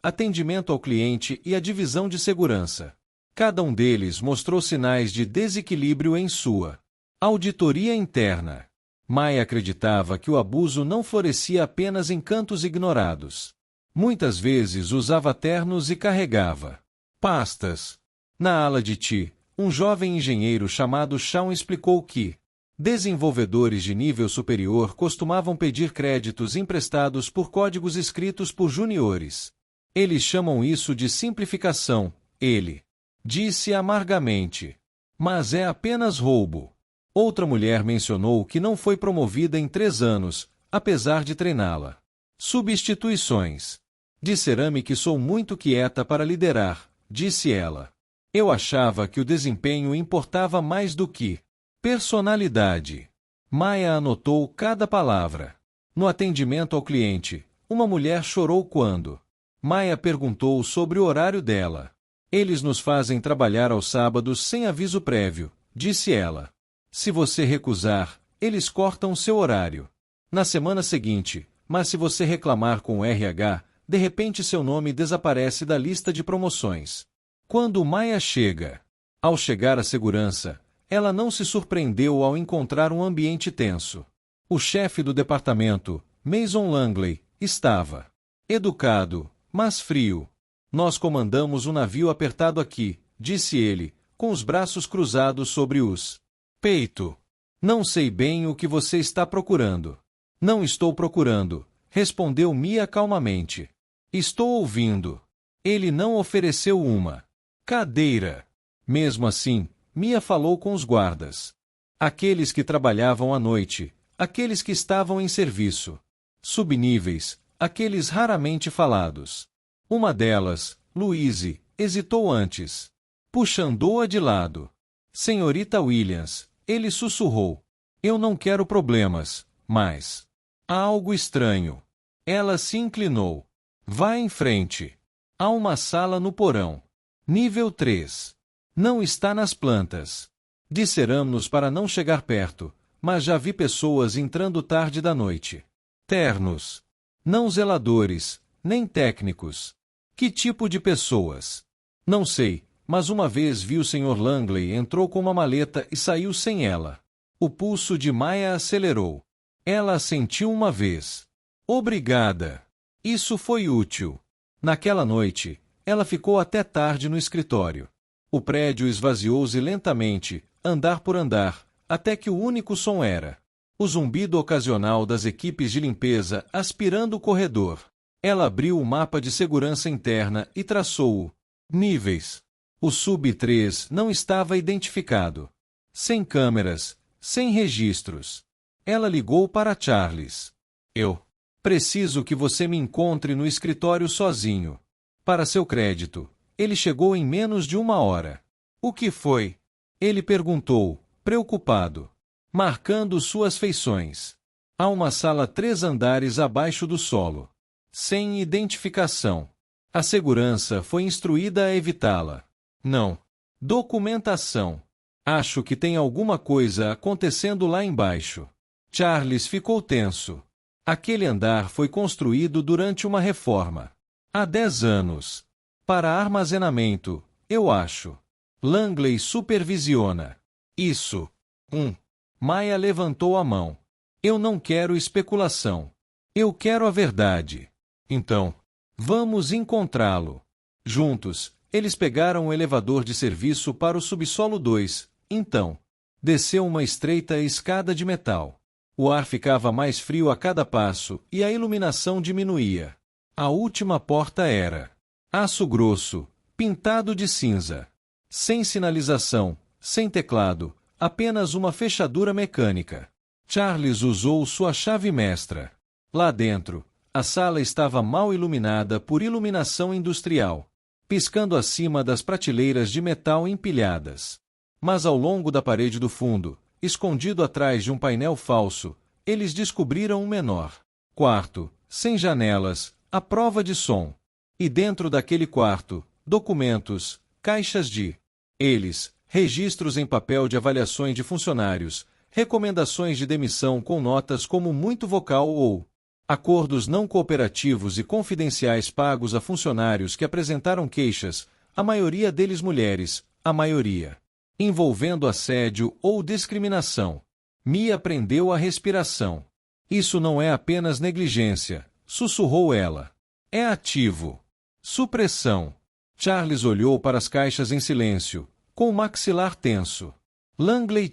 atendimento ao cliente e a divisão de segurança. Cada um deles mostrou sinais de desequilíbrio em sua auditoria interna. Maya acreditava que o abuso não florescia apenas em cantos ignorados. Muitas vezes usava ternos e carregava pastas. Na ala de um jovem engenheiro chamado Shawn explicou que desenvolvedores de nível superior costumavam pedir créditos emprestados por códigos escritos por juniores. Eles chamam isso de simplificação, ele disse amargamente. Mas é apenas roubo. Outra mulher mencionou que não foi promovida em 3 anos, apesar de treiná-la. Substituições. Disseram-me que sou muito quieta para liderar, disse ela. Eu achava que o desempenho importava mais do que personalidade. Maya anotou cada palavra. No atendimento ao cliente, uma mulher chorou quando Maya perguntou sobre o horário dela. Eles nos fazem trabalhar aos sábados sem aviso prévio, disse ela. Se você recusar, eles cortam seu horário. Na semana seguinte, mas se você reclamar com o RH, de repente seu nome desaparece da lista de promoções. Quando Maya chega. Ao chegar à segurança, ela não se surpreendeu ao encontrar um ambiente tenso. O chefe do departamento, Mason Langley, estava educado, mas frio. Nós comandamos um navio apertado aqui, disse ele, com os braços cruzados sobre os peito. Não sei bem o que você está procurando. Não estou procurando, respondeu Mia calmamente. Estou ouvindo. Ele não ofereceu uma cadeira. Mesmo assim, Mia falou com os guardas. Aqueles que trabalhavam à noite, aqueles que estavam em serviço. Subníveis, aqueles raramente falados. Uma delas, Louise, hesitou antes. Puxando-a de lado. Senhorita Williams, ele sussurrou. Eu não quero problemas, mas há algo estranho. Ela se inclinou. Vá em frente. Há uma sala no porão. Nível 3. Não está nas plantas. Disseram-nos para não chegar perto, mas já vi pessoas entrando tarde da noite. Ternos. Não zeladores, nem técnicos. Que tipo de pessoas? Não sei, mas uma vez vi o Sr. Langley entrou com uma maleta e saiu sem ela. O pulso de Maya acelerou. Ela assentiu uma vez. Obrigada. Isso foi útil. Naquela noite, ela ficou até tarde no escritório. O prédio esvaziou-se lentamente, andar por andar, até que o único som era o zumbido ocasional das equipes de limpeza aspirando o corredor. Ela abriu o mapa de segurança interna e traçou níveis. O Sub-3 não estava identificado. Sem câmeras, sem registros. Ela ligou para Charles. Eu preciso que você me encontre no escritório sozinho. Para seu crédito, ele chegou em menos de 1 hora. O que foi? Ele perguntou, preocupado. Marcando suas feições. Há uma sala 3 andares abaixo do solo. Sem identificação. A segurança foi instruída a evitá-la. Não. Documentação. Acho que tem alguma coisa acontecendo lá embaixo. Charles ficou tenso. Aquele andar foi construído durante uma reforma. Há 10 anos. Para armazenamento, eu acho. Langley supervisiona. Isso. Maya levantou a mão. Eu não quero especulação. Eu quero a verdade. Então, vamos encontrá-lo. Juntos, eles pegaram o elevador de serviço para o subsolo 2. Então, desceu uma estreita escada de metal. O ar ficava mais frio a cada passo e a iluminação diminuía. A última porta era aço grosso, pintado de cinza. Sem sinalização, sem teclado, apenas uma fechadura mecânica. Charles usou sua chave mestra. Lá dentro, a sala estava mal iluminada por iluminação industrial, piscando acima das prateleiras de metal empilhadas. Mas ao longo da parede do fundo, escondido atrás de um painel falso, eles descobriram um menor quarto, sem janelas, à prova de som. E dentro daquele quarto, documentos, caixas de registros em papel de avaliações de funcionários, recomendações de demissão com notas como muito vocal ou acordos não cooperativos e confidenciais pagos a funcionários que apresentaram queixas, a maioria deles mulheres, a maioria envolvendo assédio ou discriminação. Mia prendeu a respiração. Isso não é apenas negligência, sussurrou ela. É ativo. Supressão. Charles olhou para as caixas em silêncio, com o maxilar tenso. Langley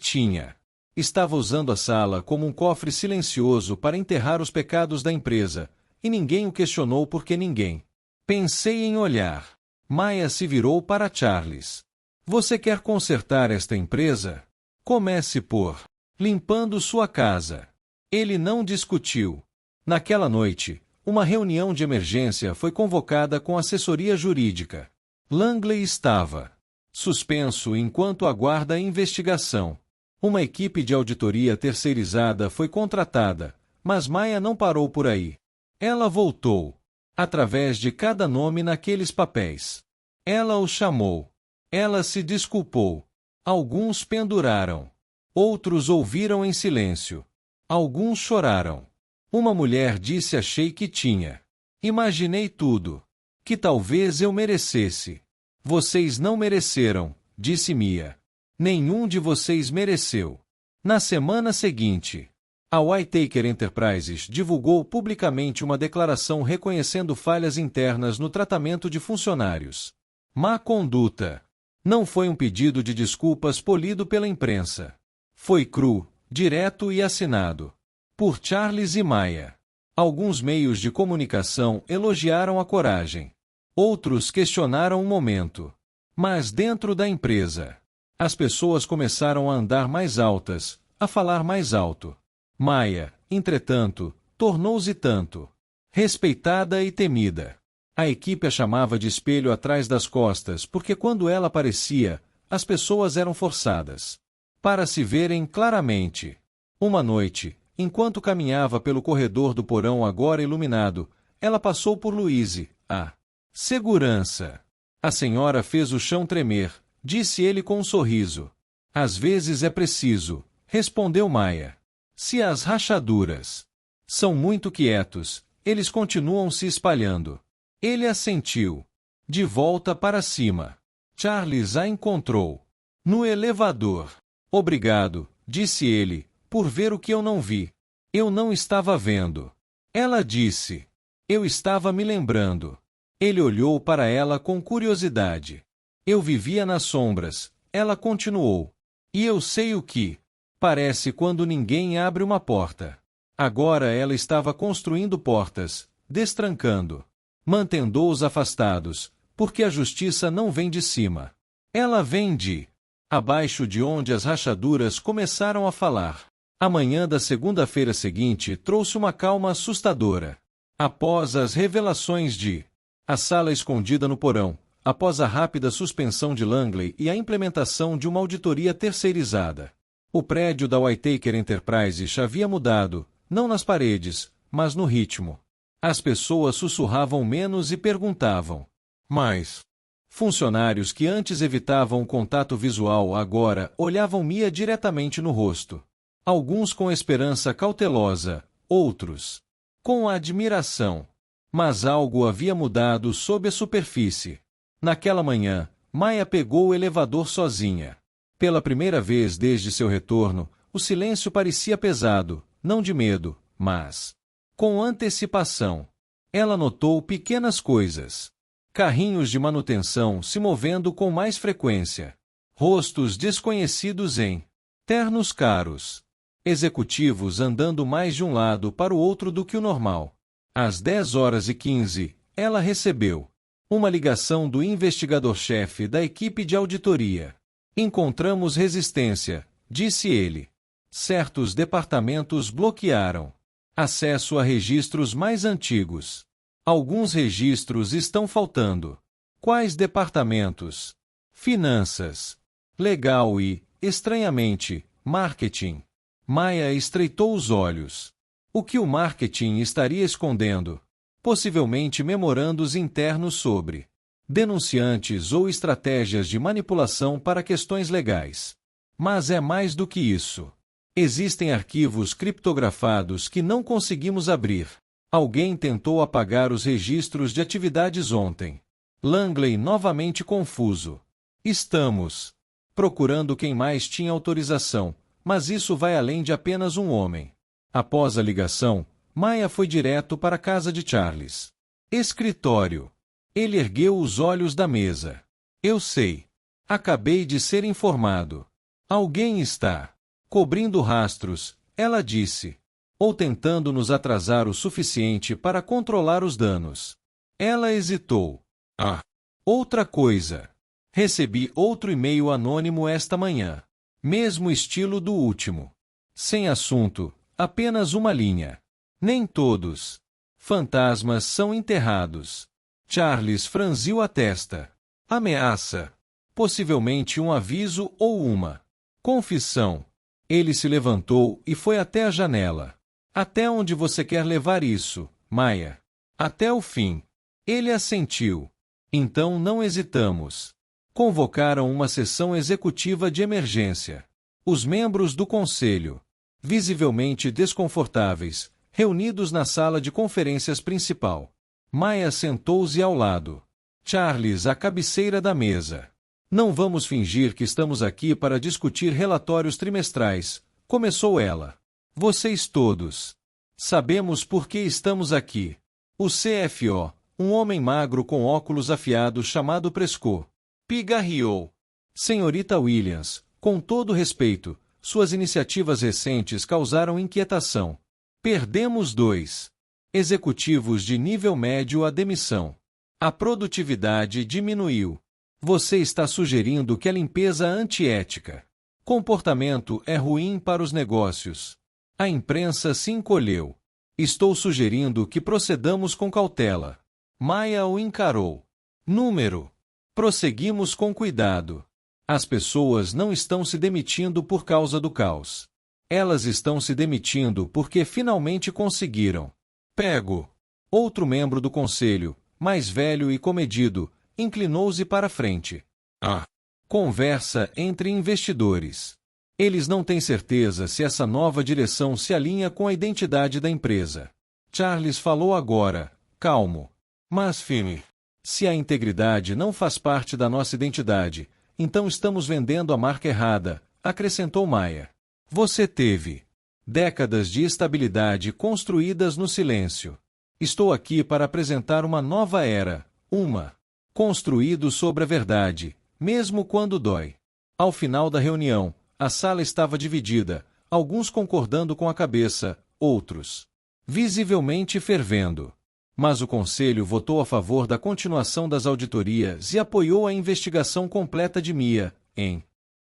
estava usando a sala como um cofre silencioso para enterrar os pecados da empresa, e ninguém o questionou porque ninguém. Pensei em olhar. Maya se virou para Charles. Você quer consertar esta empresa? Comece por limpando sua casa. Ele não discutiu. Naquela noite, uma reunião de emergência foi convocada com assessoria jurídica. Langley estava suspenso enquanto aguarda a investigação. Uma equipe de auditoria terceirizada foi contratada, mas Maya não parou por aí. Ela voltou, através de cada nome naqueles papéis. Ela o chamou. Ela se desculpou. Alguns penduraram. Outros ouviram em silêncio. Alguns choraram. Uma mulher disse: achei que tinha. Imaginei tudo. Que talvez eu merecesse. Vocês não mereceram, disse Mia. Nenhum de vocês mereceu. Na semana seguinte, a Whittaker Enterprises divulgou publicamente uma declaração reconhecendo falhas internas no tratamento de funcionários. Má conduta. Não foi um pedido de desculpas polido pela imprensa. Foi cru, direto e assinado por Charles e Maya. Alguns meios de comunicação elogiaram a coragem. Outros questionaram o momento. Mas dentro da empresa, as pessoas começaram a andar mais altas, a falar mais alto. Maya, entretanto, tornou-se tanto respeitada e temida. A equipe a chamava de espelho atrás das costas porque quando ela aparecia, as pessoas eram forçadas para se verem claramente. Uma noite, enquanto caminhava pelo corredor do porão agora iluminado, ela passou por Louise, a segurança. A senhora fez o chão tremer, disse ele com um sorriso. Às vezes é preciso, respondeu Maya. Se as rachaduras são muito quietos, eles continuam se espalhando. Ele assentiu. De volta para cima. Charles a encontrou no elevador. Obrigado, disse ele, por ver o que eu não vi. Eu não estava vendo. Ela disse. Eu estava me lembrando. Ele olhou para ela com curiosidade. Eu vivia nas sombras, ela continuou. E eu sei o que parece quando ninguém abre uma porta. Agora ela estava construindo portas, destrancando, mantendo-os afastados, porque a justiça não vem de cima. Ela vem de abaixo, de onde as rachaduras começaram a falar. A manhã da segunda-feira seguinte trouxe uma calma assustadora. Após as revelações de a sala escondida no porão, após a rápida suspensão de Langley e a implementação de uma auditoria terceirizada. O prédio da Whittaker Enterprises havia mudado, não nas paredes, mas no ritmo. As pessoas sussurravam menos e perguntavam mais. Funcionários que antes evitavam o contato visual agora olhavam Mia diretamente no rosto. Alguns com esperança cautelosa, outros com admiração. Mas algo havia mudado sob a superfície. Naquela manhã, Maya pegou o elevador sozinha. Pela primeira vez desde seu retorno, o silêncio parecia pesado, não de medo, mas com antecipação. Ela notou pequenas coisas. Carrinhos de manutenção se movendo com mais frequência. Rostos desconhecidos em ternos caros. Executivos andando mais de um lado para o outro do que o normal. Às 10h15, ela recebeu uma ligação do investigador-chefe da equipe de auditoria. Encontramos resistência, disse ele. Certos departamentos bloquearam acesso a registros mais antigos. Alguns registros estão faltando. Quais departamentos? Finanças, legal e, estranhamente, marketing. Maya estreitou os olhos. O que o marketing estaria escondendo? Possivelmente memorandos internos sobre denunciantes ou estratégias de manipulação para questões legais. Mas é mais do que isso. Existem arquivos criptografados que não conseguimos abrir. Alguém tentou apagar os registros de atividades ontem. Langley novamente confuso. Estamos procurando quem mais tinha autorização, mas isso vai além de apenas um homem. Após a ligação, Maya foi direto para a casa de Charles. Escritório. Ele ergueu os olhos da mesa. Eu sei. Acabei de ser informado. Alguém está cobrindo rastros, ela disse. Ou tentando nos atrasar o suficiente para controlar os danos. Ela hesitou. Outra coisa. Recebi outro e-mail anônimo esta manhã. Mesmo estilo do último. Sem assunto, apenas uma linha. Nem todos. Fantasmas são enterrados. Charles franziu a testa. Ameaça. Possivelmente um aviso ou uma confissão. Ele se levantou e foi até a janela. Até onde você quer levar isso, Maya? Até o fim. Ele assentiu. Então não hesitamos. Convocaram uma sessão executiva de emergência. Os membros do conselho, visivelmente desconfortáveis, reunidos na sala de conferências principal. Maya sentou-se ao lado. Charles à cabeceira da mesa. Não vamos fingir que estamos aqui para discutir relatórios trimestrais, começou ela. Vocês todos sabemos por que estamos aqui. O CFO, um homem magro com óculos afiados chamado Prescott, pigarreou. Senhorita Williams, com todo respeito, suas iniciativas recentes causaram inquietação. Perdemos 2 executivos de nível médio à demissão. A produtividade diminuiu. Você está sugerindo que a limpeza antiética comportamento é ruim para os negócios. A imprensa se encolheu. Estou sugerindo que procedamos com cautela. Maya o encarou. Número. Prosseguimos com cuidado. As pessoas não estão se demitindo por causa do caos. Elas estão se demitindo porque finalmente conseguiram. Pego. Outro membro do conselho, mais velho e comedido, inclinou-se para a frente. Conversa entre investidores. Eles não têm certeza se essa nova direção se alinha com a identidade da empresa. Charles falou agora, calmo, mas firme. Se a integridade não faz parte da nossa identidade, então estamos vendendo a marca errada, acrescentou Maya. Você teve décadas de estabilidade construídas no silêncio. Estou aqui para apresentar uma nova era, construído sobre a verdade, mesmo quando dói. Ao final da reunião, a sala estava dividida, alguns concordando com a cabeça, outros visivelmente fervendo. Mas o conselho votou a favor da continuação das auditorias e apoiou a investigação completa de Mia,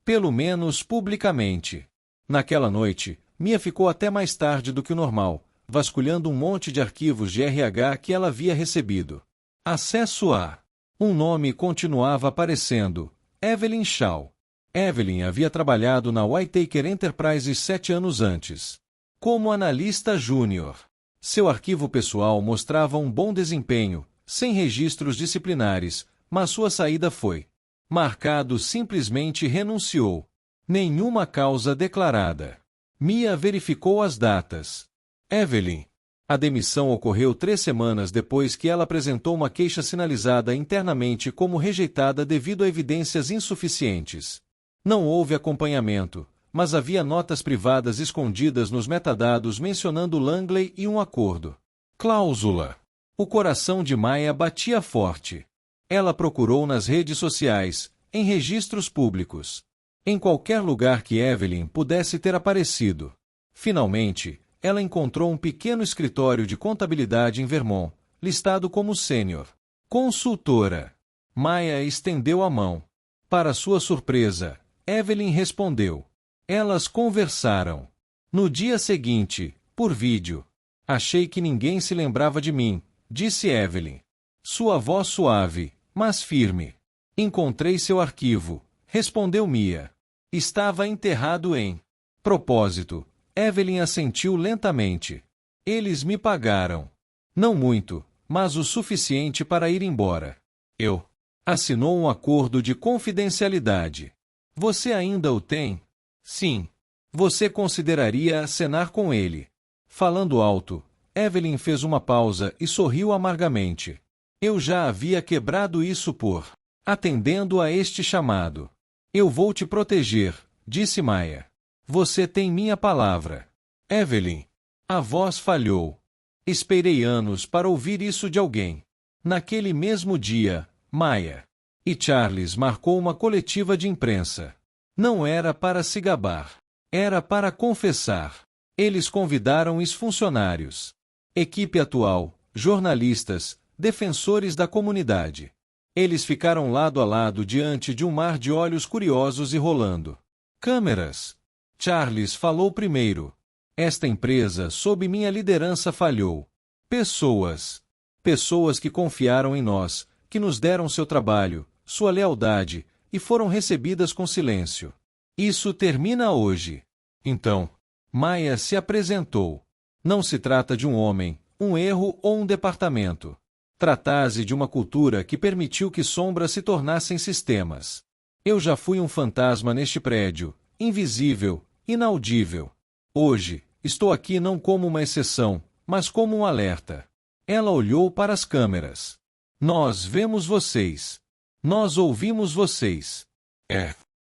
pelo menos publicamente. Naquela noite, Mia ficou até mais tarde do que o normal, vasculhando um monte de arquivos de RH que ela havia recebido. Acesso a um nome continuava aparecendo, Evelyn Shaw. Evelyn havia trabalhado na Whitaker Enterprises 7 anos antes, como analista júnior. Seu arquivo pessoal mostrava um bom desempenho, sem registros disciplinares, mas sua saída foi marcado simplesmente renunciou. Nenhuma causa declarada. Mia verificou as datas. Evelyn. A demissão ocorreu 3 semanas depois que ela apresentou uma queixa sinalizada internamente como rejeitada devido a evidências insuficientes. Não houve acompanhamento, mas havia notas privadas escondidas nos metadados mencionando Langley e um acordo. Cláusula. O coração de Maya batia forte. Ela procurou nas redes sociais, em registros públicos, em qualquer lugar que Evelyn pudesse ter aparecido. Finalmente, ela encontrou um pequeno escritório de contabilidade em Vermont, listado como sênior consultora. Maya estendeu a mão. Para sua surpresa, Evelyn respondeu. Elas conversaram. No dia seguinte, por vídeo. Achei que ninguém se lembrava de mim, disse Evelyn. Sua voz suave, mas firme. Encontrei seu arquivo, respondeu Mia. Estava enterrado em propósito. Evelyn assentiu lentamente. Eles me pagaram. Não muito, mas o suficiente para ir embora. Eu. Assinou um acordo de confidencialidade. Você ainda o tem? Sim. Você consideraria acenar com ele? Falando alto, Evelyn fez uma pausa e sorriu amargamente. Eu já havia quebrado isso por atendendo a este chamado. Eu vou te proteger, disse Maya. Você tem minha palavra. Evelyn. A voz falhou. Esperei anos para ouvir isso de alguém. Naquele mesmo dia, Maya e Charles marcou uma coletiva de imprensa. Não era para se gabar. Era para confessar. Eles convidaram ex-funcionários, equipe atual, jornalistas, defensores da comunidade. Eles ficaram lado a lado diante de um mar de olhos curiosos e rolando câmeras. Charles falou primeiro. Esta empresa, sob minha liderança, falhou. Pessoas que confiaram em nós, que nos deram seu trabalho, sua lealdade, e foram recebidas com silêncio. Isso termina hoje. Então, Maia se apresentou. Não se trata de um homem, um erro ou um departamento. Trata-se de uma cultura que permitiu que sombras se tornassem sistemas. Eu já fui um fantasma neste prédio, invisível, inaudível. Hoje, estou aqui não como uma exceção, mas como um alerta. Ela olhou para as câmeras. Nós vemos vocês. Nós ouvimos vocês.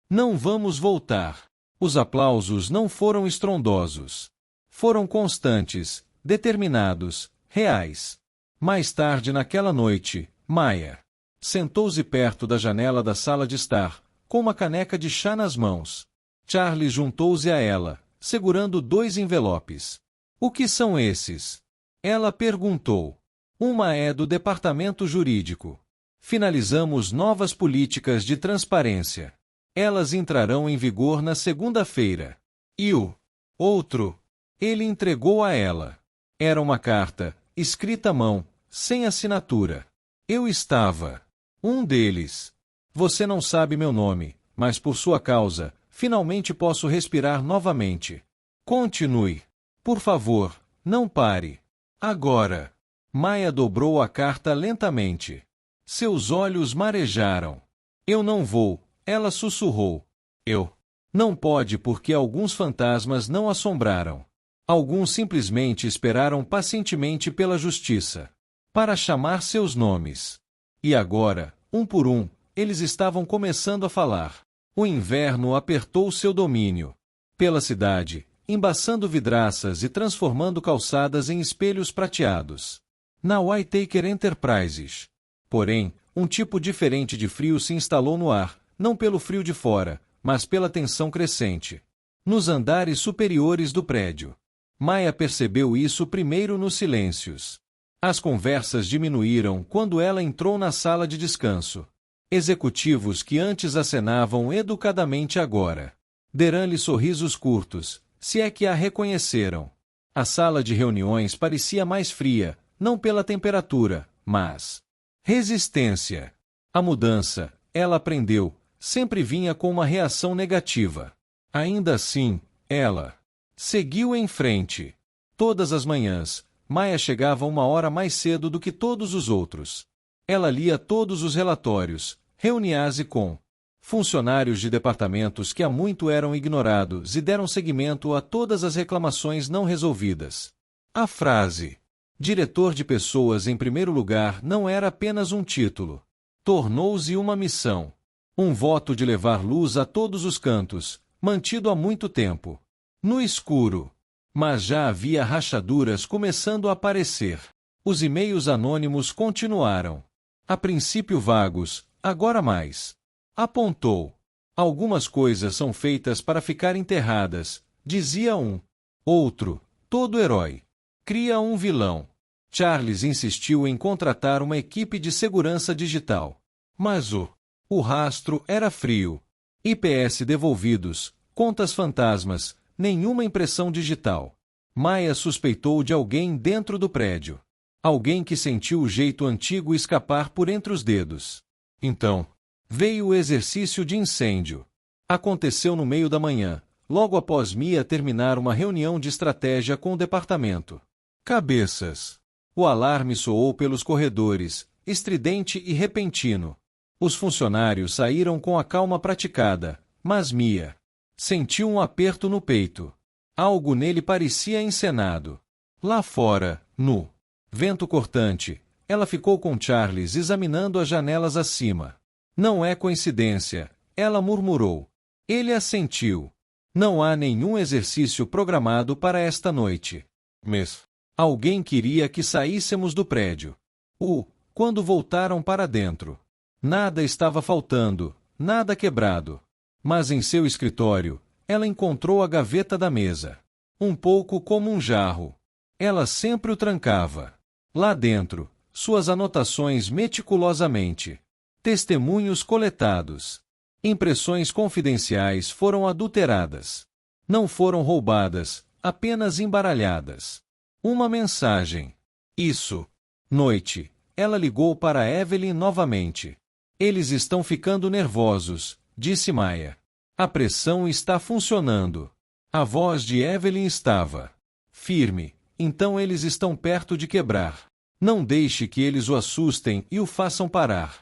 Não vamos voltar. Os aplausos não foram estrondosos. Foram constantes, determinados, reais. Mais tarde naquela noite, Maia sentou-se perto da janela da sala de estar, com uma caneca de chá nas mãos. Charles juntou-se a ela, segurando 2 envelopes. O que são esses? Ela perguntou. Uma é do departamento jurídico. Finalizamos novas políticas de transparência. Elas entrarão em vigor na segunda-feira. E o outro? Ele entregou a ela. Era uma carta, escrita à mão, sem assinatura. Eu estava. Um deles. Você não sabe meu nome, mas por sua causa, finalmente posso respirar novamente. Continue. Por favor, não pare. Agora. Maia dobrou a carta lentamente. Seus olhos marejaram. Eu não vou, ela sussurrou. Eu. Não pode porque alguns fantasmas não assombraram. Alguns simplesmente esperaram pacientemente pela justiça. Para chamar seus nomes. E agora, um por um, eles estavam começando a falar. O inverno apertou seu domínio. Pela cidade, embaçando vidraças e transformando calçadas em espelhos prateados. Na Whittaker Enterprises. Porém, um tipo diferente de frio se instalou no ar, não pelo frio de fora, mas pela tensão crescente. Nos andares superiores do prédio. Maia percebeu isso primeiro nos silêncios. As conversas diminuíram quando ela entrou na sala de descanso. Executivos que antes acenavam educadamente agora. Deram-lhe sorrisos curtos, se é que a reconheceram. A sala de reuniões parecia mais fria, não pela temperatura, mas resistência. A mudança, ela aprendeu, sempre vinha com uma reação negativa. Ainda assim, ela seguiu em frente. Todas as manhãs, Maia chegava 1 hora mais cedo do que todos os outros. Ela lia todos os relatórios, reunia-se com funcionários de departamentos que há muito eram ignorados e deram seguimento a todas as reclamações não resolvidas. A frase diretor de pessoas em primeiro lugar não era apenas um título. Tornou-se uma missão. Um voto de levar luz a todos os cantos, mantido há muito tempo. No escuro. Mas já havia rachaduras começando a aparecer. Os e-mails anônimos continuaram. A princípio vagos, agora mais. Apontou. Algumas coisas são feitas para ficar enterradas, dizia um. Outro, todo herói cria um vilão. Charles insistiu em contratar uma equipe de segurança digital. Mas o rastro era frio. IPS devolvidos, contas fantasmas, nenhuma impressão digital. Maia suspeitou de alguém dentro do prédio. Alguém que sentiu o jeito antigo escapar por entre os dedos. Então, veio o exercício de incêndio. Aconteceu no meio da manhã, logo após Mia terminar uma reunião de estratégia com o departamento. Cabeças. O alarme soou pelos corredores, estridente e repentino. Os funcionários saíram com a calma praticada, mas Mia sentiu um aperto no peito. Algo nele parecia encenado. Lá fora, no vento cortante, ela ficou com Charles examinando as janelas acima. Não é coincidência, ela murmurou. Ele assentiu. Não há nenhum exercício programado para esta noite. Mas alguém queria que saíssemos do prédio. Quando voltaram para dentro. Nada estava faltando, nada quebrado. Mas em seu escritório, ela encontrou a gaveta da mesa. Um pouco como um jarro. Ela sempre o trancava. Lá dentro, suas anotações meticulosamente. Testemunhos coletados. Impressões confidenciais foram adulteradas. Não foram roubadas, apenas embaralhadas. Uma mensagem. Isso. Noite. Ela ligou para Evelyn novamente. Eles estão ficando nervosos, disse Maya. A pressão está funcionando. A voz de Evelyn estava firme. Então eles estão perto de quebrar. Não deixe que eles o assustem e o façam parar.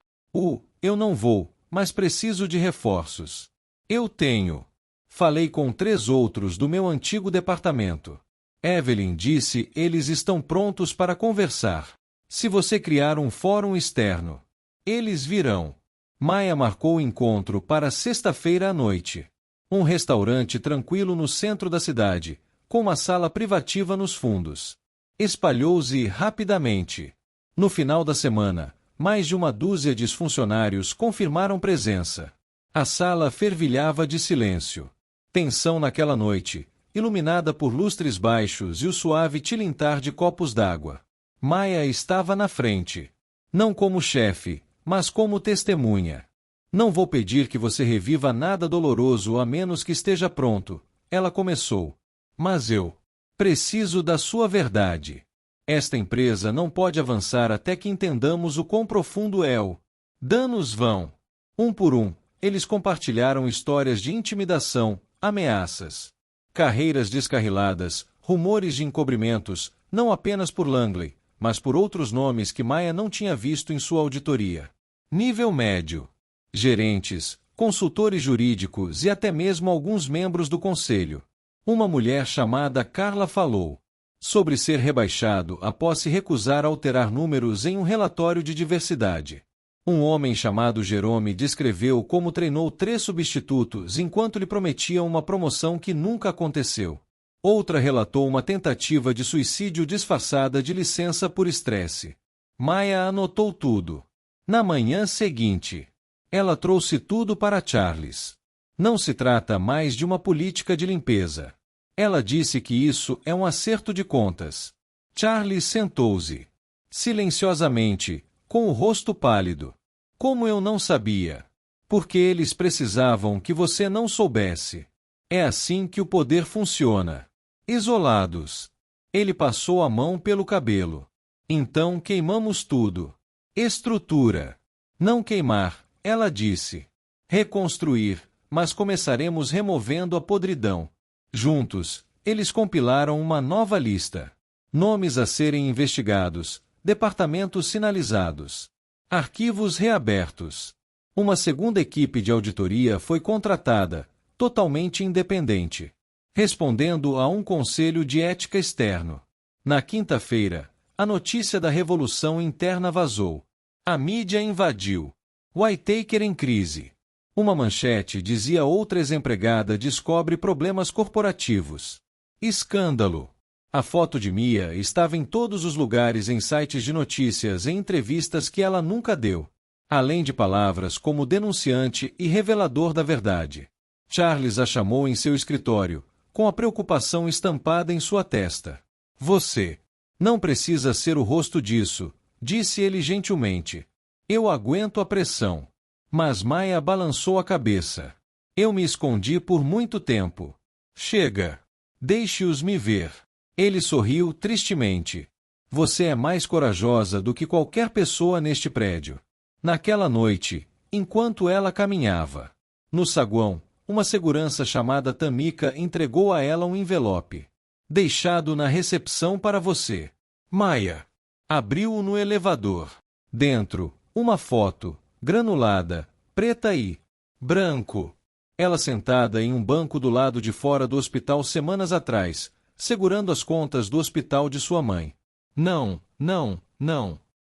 Eu não vou, mas preciso de reforços. Eu tenho. Falei com 3 outros do meu antigo departamento. Evelyn disse: eles estão prontos para conversar. Se você criar um fórum externo, eles virão. Maya marcou o encontro para sexta-feira à noite. Um restaurante tranquilo no centro da cidade, com uma sala privativa nos fundos. Espalhou-se rapidamente. No final da semana, mais de 1 dúzia de funcionários confirmaram presença. A sala fervilhava de silêncio. Tensão naquela noite, iluminada por lustres baixos e o suave tilintar de copos d'água. Maya estava na frente. Não como chefe, mas como testemunha. Não vou pedir que você reviva nada doloroso a menos que esteja pronto, ela começou. Mas eu preciso da sua verdade. Esta empresa não pode avançar até que entendamos o quão profundo é o danos vão. Um por um, eles compartilharam histórias de intimidação, ameaças, carreiras descarriladas, rumores de encobrimentos, não apenas por Langley, mas por outros nomes que Maya não tinha visto em sua auditoria. Nível médio. Gerentes, consultores jurídicos e até mesmo alguns membros do conselho. Uma mulher chamada Carla falou sobre ser rebaixado após se recusar a alterar números em um relatório de diversidade. Um homem chamado Jerome descreveu como treinou 3 substitutos enquanto lhe prometiam uma promoção que nunca aconteceu. Outra relatou uma tentativa de suicídio disfarçada de licença por estresse. Maya anotou tudo. Na manhã seguinte, ela trouxe tudo para Charles. Não se trata mais de uma política de limpeza. Ela disse que isso é um acerto de contas. Charles sentou-se silenciosamente, com o rosto pálido. Como eu não sabia? Porque eles precisavam que você não soubesse. É assim que o poder funciona. Isolados. Ele passou a mão pelo cabelo. Então queimamos tudo. Estrutura. Não queimar, ela disse. Reconstruir, mas começaremos removendo a podridão. Juntos, eles compilaram uma nova lista. Nomes a serem investigados, departamentos sinalizados, arquivos reabertos. Uma segunda equipe de auditoria foi contratada, totalmente independente, respondendo a um conselho de ética externo. Na quinta-feira, a notícia da revolução interna vazou. A mídia invadiu. Whitaker em crise. Uma manchete dizia: outra ex-empregada descobre problemas corporativos. Escândalo. A foto de Mia estava em todos os lugares, em sites de notícias e entrevistas que ela nunca deu. Além de palavras como denunciante e revelador da verdade. Charles a chamou em seu escritório, com a preocupação estampada em sua testa. Você não precisa ser o rosto disso, disse ele gentilmente. Eu aguento a pressão. Mas Maya balançou a cabeça. Eu me escondi por muito tempo. Chega. Deixe-os me ver. Ele sorriu tristemente. Você é mais corajosa do que qualquer pessoa neste prédio. Naquela noite, enquanto ela caminhava no saguão, uma segurança chamada Tamika entregou a ela um envelope. Deixado na recepção para você. Maya abriu-o no elevador. Dentro, uma foto, granulada, preta e branco. Ela sentada em um banco do lado de fora do hospital semanas atrás, segurando as contas do hospital de sua mãe. Não.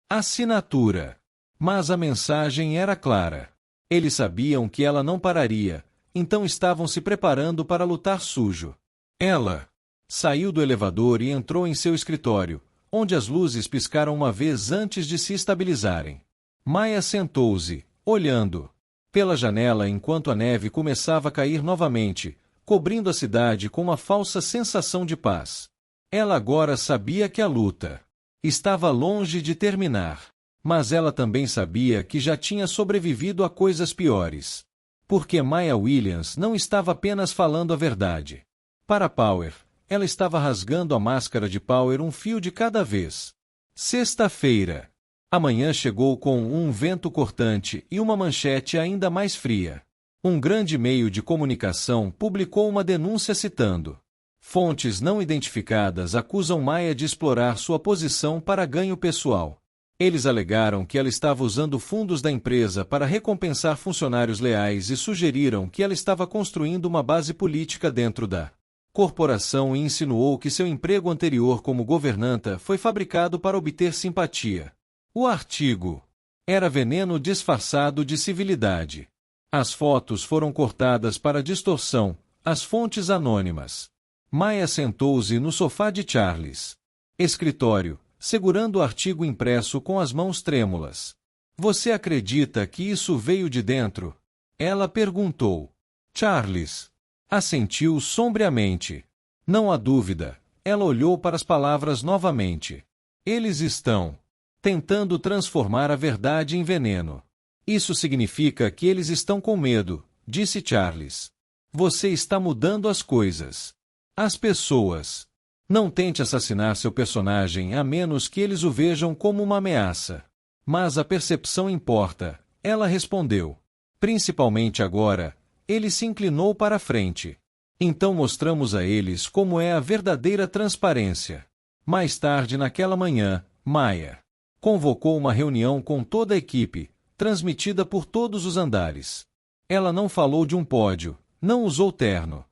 Assinatura. Mas a mensagem era clara. Eles sabiam que ela não pararia, então estavam se preparando para lutar sujo. Ela saiu do elevador e entrou em seu escritório, onde as luzes piscaram uma vez antes de se estabilizarem. Maya sentou-se, olhando pela janela enquanto a neve começava a cair novamente, cobrindo a cidade com uma falsa sensação de paz. Ela agora sabia que a luta estava longe de terminar, mas ela também sabia que já tinha sobrevivido a coisas piores. Porque Maya Williams não estava apenas falando a verdade. Para Power, ela estava rasgando a máscara de Power um fio de cada vez. Sexta-feira. A manhã chegou com um vento cortante e uma manchete ainda mais fria. Um grande meio de comunicação publicou uma denúncia citando: fontes não identificadas acusam Maia de explorar sua posição para ganho pessoal. Eles alegaram que ela estava usando fundos da empresa para recompensar funcionários leais e sugeriram que ela estava construindo uma base política dentro da corporação e insinuou que seu emprego anterior como governanta foi fabricado para obter simpatia. O artigo era veneno disfarçado de civilidade. As fotos foram cortadas para distorção, as fontes anônimas. Maia sentou-se no sofá de Charles' escritório, segurando o artigo impresso com as mãos trêmulas. Você acredita que isso veio de dentro? Ela perguntou. Charles assentiu sombriamente. Não há dúvida. Ela olhou para as palavras novamente. Eles estão tentando transformar a verdade em veneno. Isso significa que eles estão com medo, disse Charles. Você está mudando as coisas. As pessoas. Não tente assassinar seu personagem a menos que eles o vejam como uma ameaça. Mas a percepção importa, ela respondeu. Principalmente agora, ele se inclinou para a frente. Então mostramos a eles como é a verdadeira transparência. Mais tarde naquela manhã, Maia convocou uma reunião com toda a equipe, transmitida por todos os andares. Ela não falou de um pódio, não usou terno.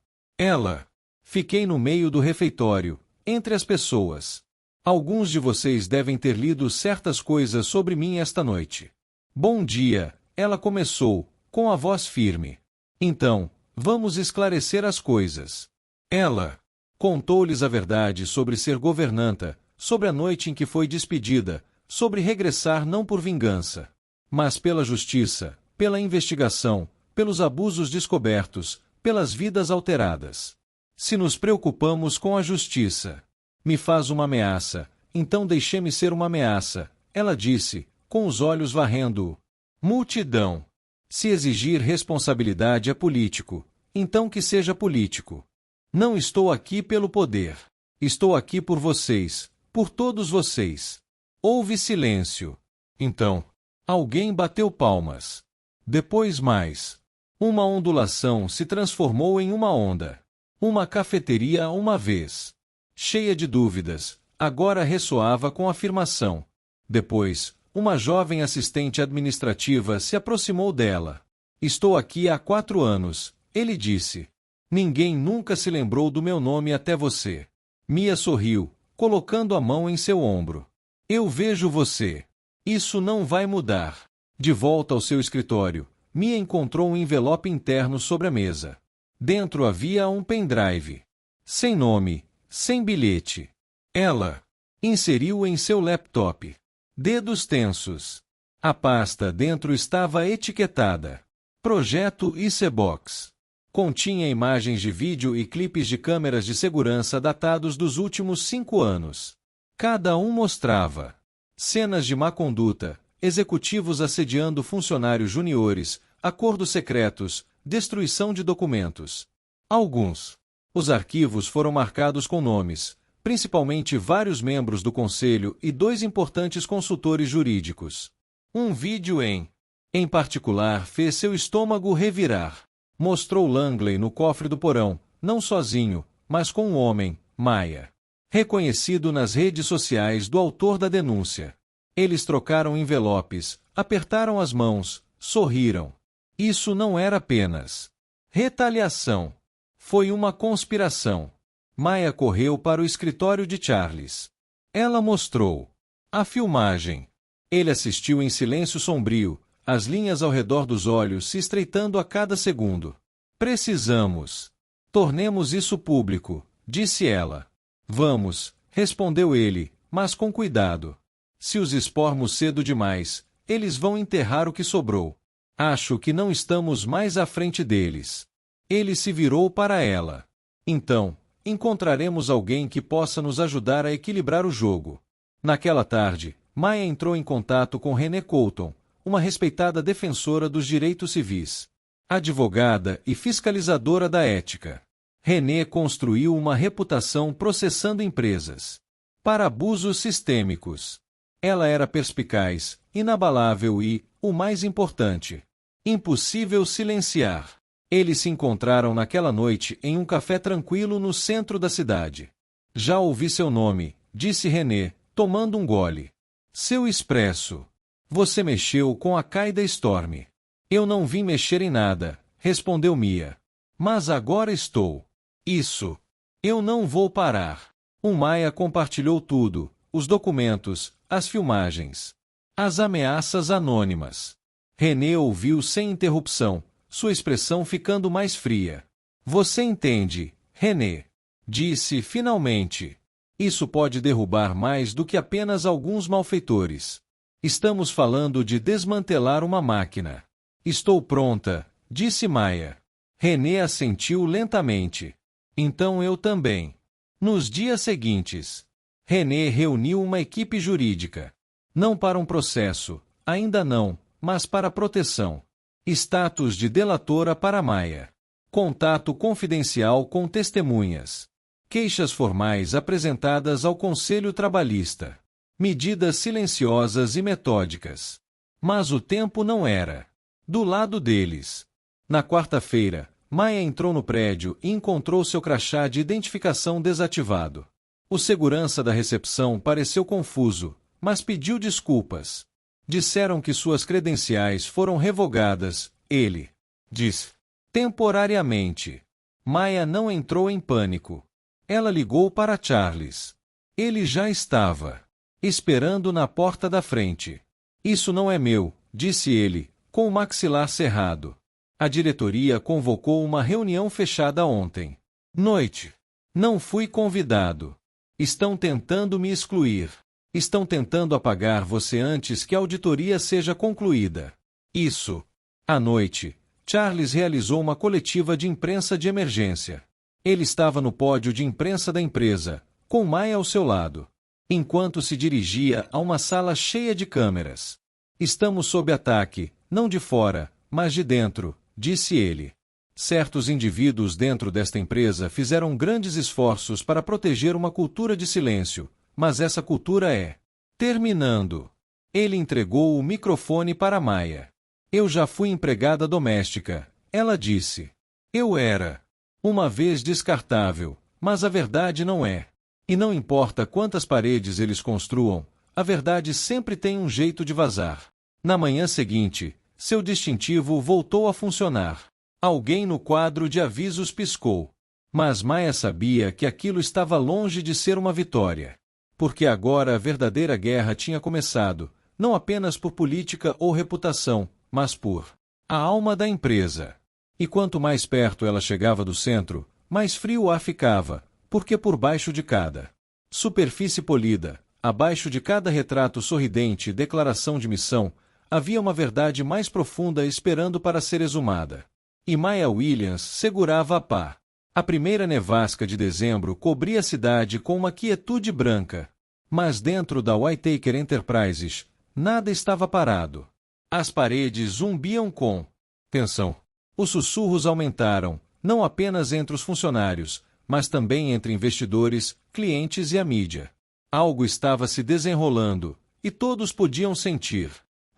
Fiquei no meio do refeitório, entre as pessoas. Alguns de vocês devem ter lido certas coisas sobre mim esta noite. Bom dia, ela começou, com a voz firme. Então, vamos esclarecer as coisas. Ela contou-lhes a verdade sobre ser governanta, sobre a noite em que foi despedida, sobre regressar não por vingança, mas pela justiça, pela investigação, pelos abusos descobertos, pelas vidas alteradas. Se nos preocupamos com a justiça, me faz uma ameaça, então deixe-me ser uma ameaça, ela disse, com os olhos varrendo. Multidão. Se exigir responsabilidade é político, então que seja político. Não estou aqui pelo poder. Estou aqui por vocês, por todos vocês. Houve silêncio. Então, alguém bateu palmas. Depois mais. Uma ondulação se transformou em uma onda. Uma cafeteria uma vez cheia de dúvidas, agora ressoava com afirmação. Depois, uma jovem assistente administrativa se aproximou dela. Estou aqui há 4 anos, ele disse. Ninguém nunca se lembrou do meu nome até você. Mia sorriu, colocando a mão em seu ombro. Eu vejo você. Isso não vai mudar. De volta ao seu escritório, Mia encontrou um envelope interno sobre a mesa. Dentro havia um pendrive. Sem nome, sem bilhete. Ela inseriu em seu laptop. Dedos tensos. A pasta dentro estava etiquetada. Projeto Icebox. Continha imagens de vídeo e clipes de câmeras de segurança datados dos últimos 5 anos. Cada um mostrava cenas de má conduta, executivos assediando funcionários juniores, acordos secretos, destruição de documentos. Alguns. Os arquivos foram marcados com nomes, principalmente vários membros do conselho e 2 importantes consultores jurídicos. Um vídeo em particular, fez seu estômago revirar. Mostrou Langley no cofre do porão, não sozinho, mas com um homem, Maia, reconhecido nas redes sociais do autor da denúncia. Eles trocaram envelopes, apertaram as mãos, sorriram. Isso não era apenas retaliação. Foi uma conspiração. Maia correu para o escritório de Charles. Ela mostrou a filmagem. Ele assistiu em silêncio sombrio, as linhas ao redor dos olhos se estreitando a cada segundo. Precisamos. Tornemos isso público, disse ela. Vamos, respondeu ele, mas com cuidado. Se os expormos cedo demais, eles vão enterrar o que sobrou. Acho que não estamos mais à frente deles. Ele se virou para ela. Então, encontraremos alguém que possa nos ajudar a equilibrar o jogo. Naquela tarde, Maia entrou em contato com René Colton, uma respeitada defensora dos direitos civis, advogada e fiscalizadora da ética. René construiu uma reputação processando empresas para abusos sistêmicos. Ela era perspicaz, inabalável e, o mais importante, impossível silenciar. Eles se encontraram naquela noite em um café tranquilo no centro da cidade. Já ouvi seu nome, disse René, tomando um gole. Seu expresso. Você mexeu com a Qaeda Storm. Eu não vim mexer em nada, respondeu Mia. Mas agora estou. Isso. Eu não vou parar. O Maia compartilhou tudo, os documentos, as filmagens, as ameaças anônimas. René ouviu sem interrupção, sua expressão ficando mais fria. Você entende, René? Disse finalmente. Isso pode derrubar mais do que apenas alguns malfeitores. Estamos falando de desmantelar uma máquina. Estou pronta, disse Maia. René assentiu lentamente. Então eu também. Nos dias seguintes, René reuniu uma equipe jurídica. Não para um processo, ainda não, mas para proteção. Status de delatora para Maia. Contato confidencial com testemunhas. Queixas formais apresentadas ao Conselho Trabalhista. Medidas silenciosas e metódicas. Mas o tempo não era do lado deles. Na quarta-feira, Maia entrou no prédio e encontrou seu crachá de identificação desativado. O segurança da recepção pareceu confuso, mas pediu desculpas. Disseram que suas credenciais foram revogadas, ele disse. Temporariamente. Maia não entrou em pânico. Ela ligou para Charles. Ele já estava esperando na porta da frente. Isso não é meu, disse ele, com o maxilar cerrado. A diretoria convocou uma reunião fechada ontem. Noite. Não fui convidado. Estão tentando me excluir. Estão tentando apagar você antes que a auditoria seja concluída. Isso. À noite, Charles realizou uma coletiva de imprensa de emergência. Ele estava no pódio de imprensa da empresa, com Maia ao seu lado, enquanto se dirigia a uma sala cheia de câmeras. Estamos sob ataque, não de fora, mas de dentro, disse ele. Certos indivíduos dentro desta empresa fizeram grandes esforços para proteger uma cultura de silêncio, mas essa cultura é terminando. Ele entregou o microfone para Maia. Eu já fui empregada doméstica, ela disse. Eu era uma vez descartável, mas a verdade não é. E não importa quantas paredes eles construam, a verdade sempre tem um jeito de vazar. Na manhã seguinte, seu distintivo voltou a funcionar. Alguém no quadro de avisos piscou. Mas Maia sabia que aquilo estava longe de ser uma vitória. Porque agora a verdadeira guerra tinha começado, não apenas por política ou reputação, mas por a alma da empresa. E quanto mais perto ela chegava do centro, mais frio a ficava, porque por baixo de cada superfície polida, abaixo de cada retrato sorridente e declaração de missão, havia uma verdade mais profunda esperando para ser exumada. E Maia Williams segurava a pá. A primeira nevasca de dezembro cobria a cidade com uma quietude branca. Mas dentro da Whittaker Enterprises, nada estava parado. As paredes zumbiam com tensão. Os sussurros aumentaram, não apenas entre os funcionários, mas também entre investidores, clientes e a mídia. Algo estava se desenrolando, e todos podiam sentir.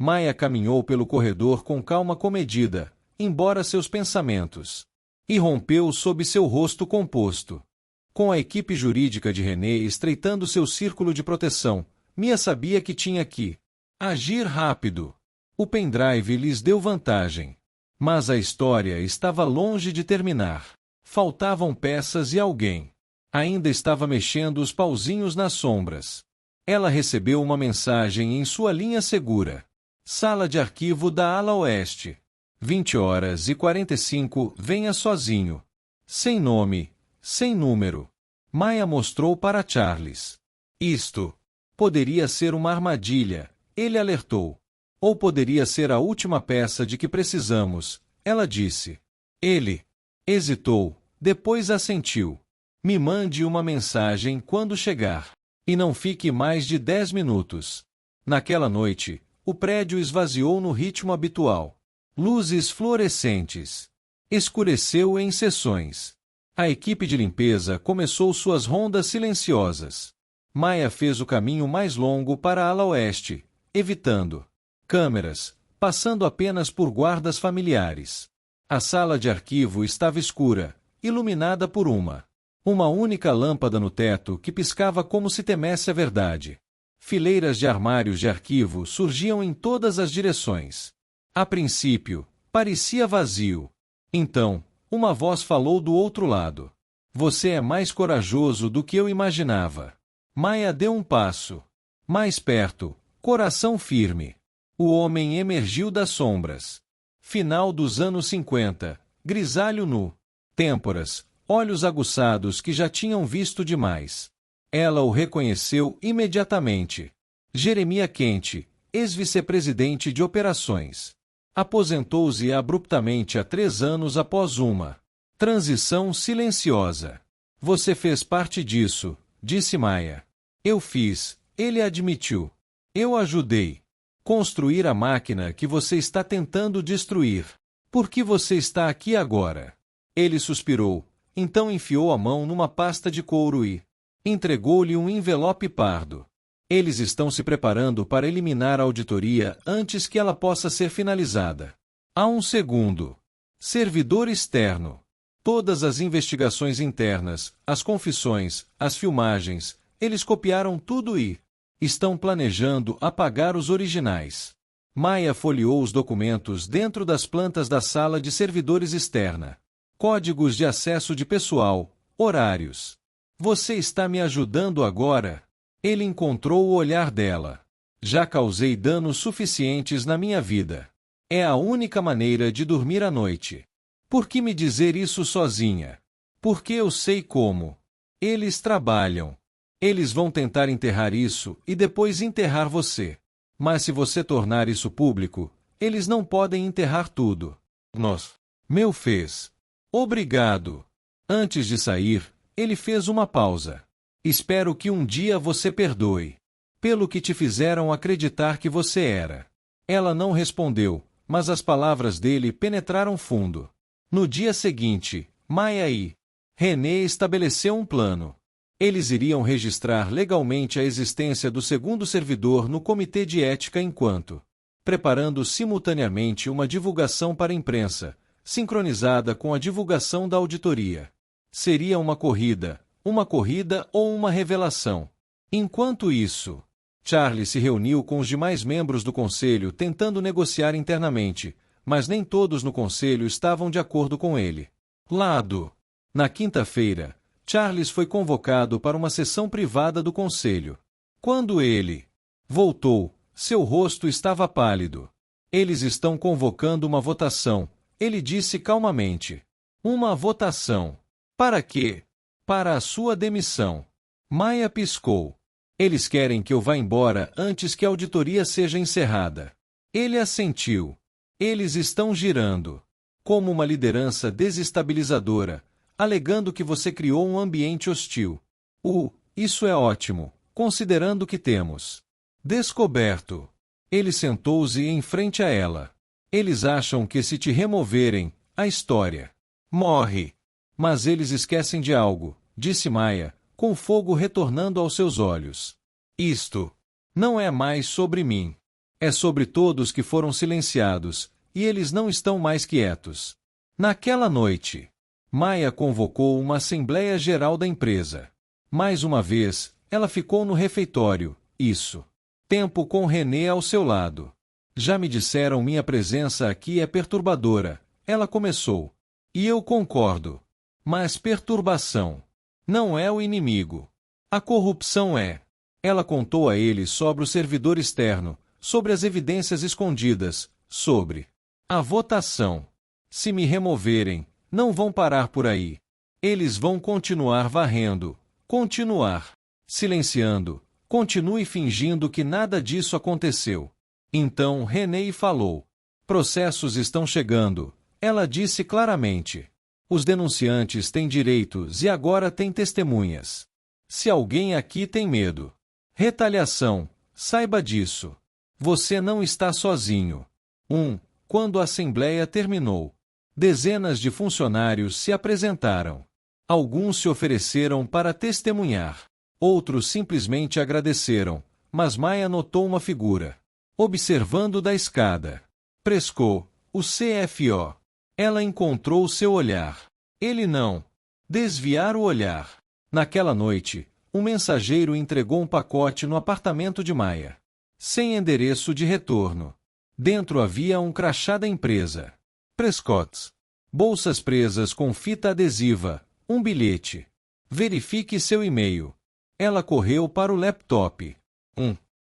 Maia caminhou pelo corredor com calma comedida, embora seus pensamentos. E rompeu sob seu rosto composto. Com a equipe jurídica de René estreitando seu círculo de proteção, Mia sabia que tinha que agir rápido. O pendrive lhes deu vantagem. Mas a história estava longe de terminar. Faltavam peças e alguém ainda estava mexendo os pauzinhos nas sombras. Ela recebeu uma mensagem em sua linha segura. Sala de arquivo da ala oeste. 20h45, venha sozinho. Sem nome, sem número. Maia mostrou para Charles. Isto poderia ser uma armadilha, ele alertou. Ou poderia ser a última peça de que precisamos, ela disse. Ele hesitou, depois assentiu. Me mande uma mensagem quando chegar. E não fique mais de 10 minutos. Naquela noite, o prédio esvaziou no ritmo habitual. Luzes fluorescentes. Escureceu em seções. A equipe de limpeza começou suas rondas silenciosas. Maya fez o caminho mais longo para a ala oeste, evitando câmeras, passando apenas por guardas familiares. A sala de arquivo estava escura, iluminada por uma única lâmpada no teto que piscava como se temesse a verdade. Fileiras de armários de arquivo surgiam em todas as direções. A princípio, parecia vazio. Então, uma voz falou do outro lado. Você é mais corajoso do que eu imaginava. Maya deu um passo mais perto, coração firme. O homem emergiu das sombras. Final dos anos 50, grisalho nu. Têmporas, olhos aguçados que já tinham visto demais. Ela o reconheceu imediatamente. Jeremiah Kent, ex-vice-presidente de operações. Aposentou-se abruptamente há 3 anos após uma transição silenciosa. Você fez parte disso, disse Maya. Eu fiz, ele admitiu. Eu ajudei. Construir a máquina que você está tentando destruir. Por que você está aqui agora? Ele suspirou, então enfiou a mão numa pasta de couro e entregou-lhe um envelope pardo. Eles estão se preparando para eliminar a auditoria antes que ela possa ser finalizada. Há um segundo. Servidor externo. Todas as investigações internas, as confissões, as filmagens, eles copiaram tudo e estão planejando apagar os originais. Maya folheou os documentos dentro das plantas da sala de servidores externa. Códigos de acesso de pessoal, horários. Você está me ajudando agora? Ele encontrou o olhar dela. Já causei danos suficientes na minha vida. É a única maneira de dormir à noite. Por que me dizer isso sozinha? Porque eu sei como. Eles trabalham. Eles vão tentar enterrar isso e depois enterrar você. Mas se você tornar isso público, eles não podem enterrar tudo. Meu fez. Obrigado. Antes de sair, ele fez uma pausa. Espero que um dia você perdoe. Pelo que te fizeram acreditar que você era. Ela não respondeu, mas as palavras dele penetraram fundo. No dia seguinte, Maya e René estabeleceu um plano. Eles iriam registrar legalmente a existência do segundo servidor no Comitê de Ética enquanto preparando simultaneamente uma divulgação para a imprensa, sincronizada com a divulgação da auditoria. Seria uma corrida ou uma revelação. Enquanto isso, Charlie se reuniu com os demais membros do conselho tentando negociar internamente, mas nem todos no conselho estavam de acordo com ele. Na quinta-feira, Charles foi convocado para uma sessão privada do conselho. Quando ele voltou, seu rosto estava pálido. Eles estão convocando uma votação, ele disse calmamente. Uma votação. Para quê? Para a sua demissão. Maya piscou. Eles querem que eu vá embora antes que a auditoria seja encerrada. Ele assentiu. Eles estão girando. Como uma liderança desestabilizadora, alegando que você criou um ambiente hostil. Isso é ótimo, considerando que temos descoberto. Ele sentou-se em frente a ela. Eles acham que se te removerem, a história morre. Mas eles esquecem de algo, disse Maya, com fogo retornando aos seus olhos. Isto não é mais sobre mim. É sobre todos que foram silenciados, e eles não estão mais quietos. Naquela noite, Maya convocou uma assembleia geral da empresa. Mais uma vez, ela ficou no refeitório, tempo com René ao seu lado. Já me disseram minha presença aqui é perturbadora, ela começou. E eu concordo. Mas perturbação não é o inimigo. A corrupção é. Ela contou a ele sobre o servidor externo, sobre as evidências escondidas, sobre a votação. Se me removerem, não vão parar por aí. Eles vão continuar varrendo, continuar silenciando, continue fingindo que nada disso aconteceu. Então René falou. Processos estão chegando, ela disse claramente. Os denunciantes têm direitos e agora têm testemunhas. Se alguém aqui tem medo, retaliação, saiba disso. Você não está sozinho. Quando a assembleia terminou, dezenas de funcionários se apresentaram. Alguns se ofereceram para testemunhar. Outros simplesmente agradeceram, mas Maya notou uma figura. Observando da escada. Prescott, o CFO. Ela encontrou seu olhar. Ele não. Desviar o olhar. Naquela noite, um mensageiro entregou um pacote no apartamento de Maya. Sem endereço de retorno. Dentro havia um crachá da empresa. Prescott. Bolsas presas com fita adesiva. Um bilhete. Verifique seu e-mail. Ela correu para o laptop.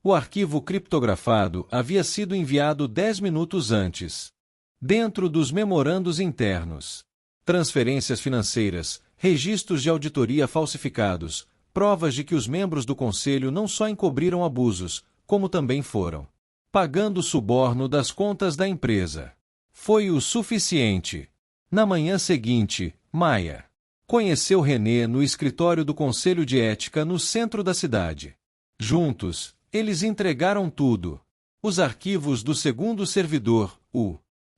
O arquivo criptografado havia sido enviado 10 minutos antes. Dentro dos memorandos internos. Transferências financeiras, registros de auditoria falsificados, provas de que os membros do conselho não só encobriram abusos, como também foram pagando o suborno das contas da empresa. Foi o suficiente. Na manhã seguinte, Maya conheceu René no escritório do Conselho de Ética no centro da cidade. Juntos, eles entregaram tudo. Os arquivos do segundo servidor,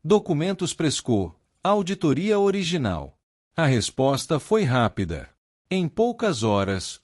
documentos Prescott, a auditoria original. A resposta foi rápida. Em poucas horas,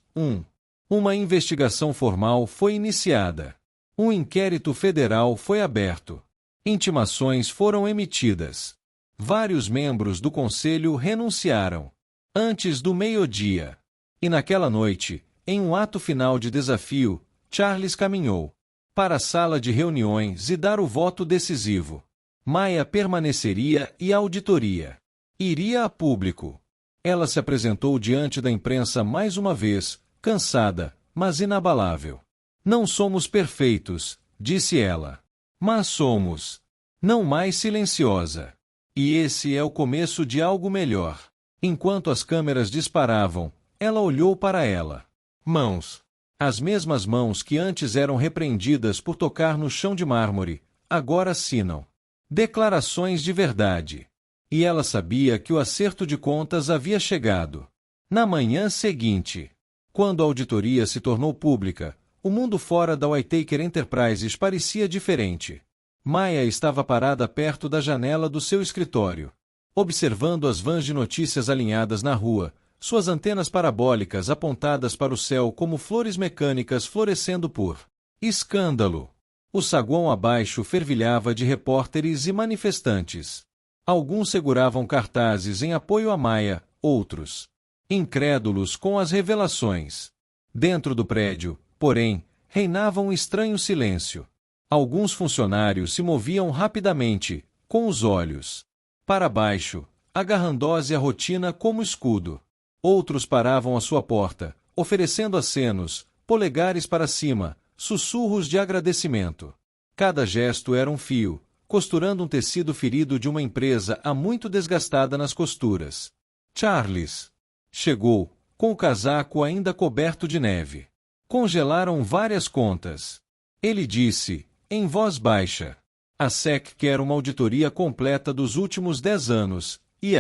uma investigação formal foi iniciada. Um inquérito federal foi aberto. Intimações foram emitidas. Vários membros do conselho renunciaram antes do meio-dia. E naquela noite, em um ato final de desafio, Charles caminhou para a sala de reuniões e dar o voto decisivo. Maya permaneceria e a auditoria iria a público. Ela se apresentou diante da imprensa mais uma vez, cansada, mas inabalável. Não somos perfeitos, disse ela. Mas somos. Não mais silenciosa. E esse é o começo de algo melhor. Enquanto as câmeras disparavam, ela olhou para ela. Mãos. As mesmas mãos que antes eram repreendidas por tocar no chão de mármore, agora assinam declarações de verdade. E ela sabia que o acerto de contas havia chegado. Na manhã seguinte, quando a auditoria se tornou pública, o mundo fora da Whittaker Enterprises parecia diferente. Maya estava parada perto da janela do seu escritório, observando as vans de notícias alinhadas na rua, suas antenas parabólicas apontadas para o céu como flores mecânicas florescendo por escândalo. O saguão abaixo fervilhava de repórteres e manifestantes. Alguns seguravam cartazes em apoio a Maya, outros incrédulos com as revelações. Dentro do prédio, porém, reinava um estranho silêncio. Alguns funcionários se moviam rapidamente, com os olhos para baixo, agarrando-se a rotina como escudo. Outros paravam à sua porta, oferecendo acenos, polegares para cima, sussurros de agradecimento. Cada gesto era um fio, costurando um tecido ferido de uma empresa há muito desgastada nas costuras. Charles chegou, com o casaco ainda coberto de neve. Congelaram várias contas. Ele disse, em voz baixa. A SEC quer uma auditoria completa dos últimos 10 anos, e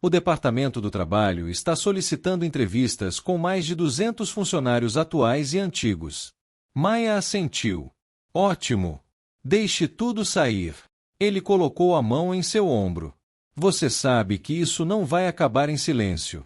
o Departamento do Trabalho está solicitando entrevistas com mais de 200 funcionários atuais e antigos. Maya assentiu. Ótimo. Deixe tudo sair. Ele colocou a mão em seu ombro. Você sabe que isso não vai acabar em silêncio.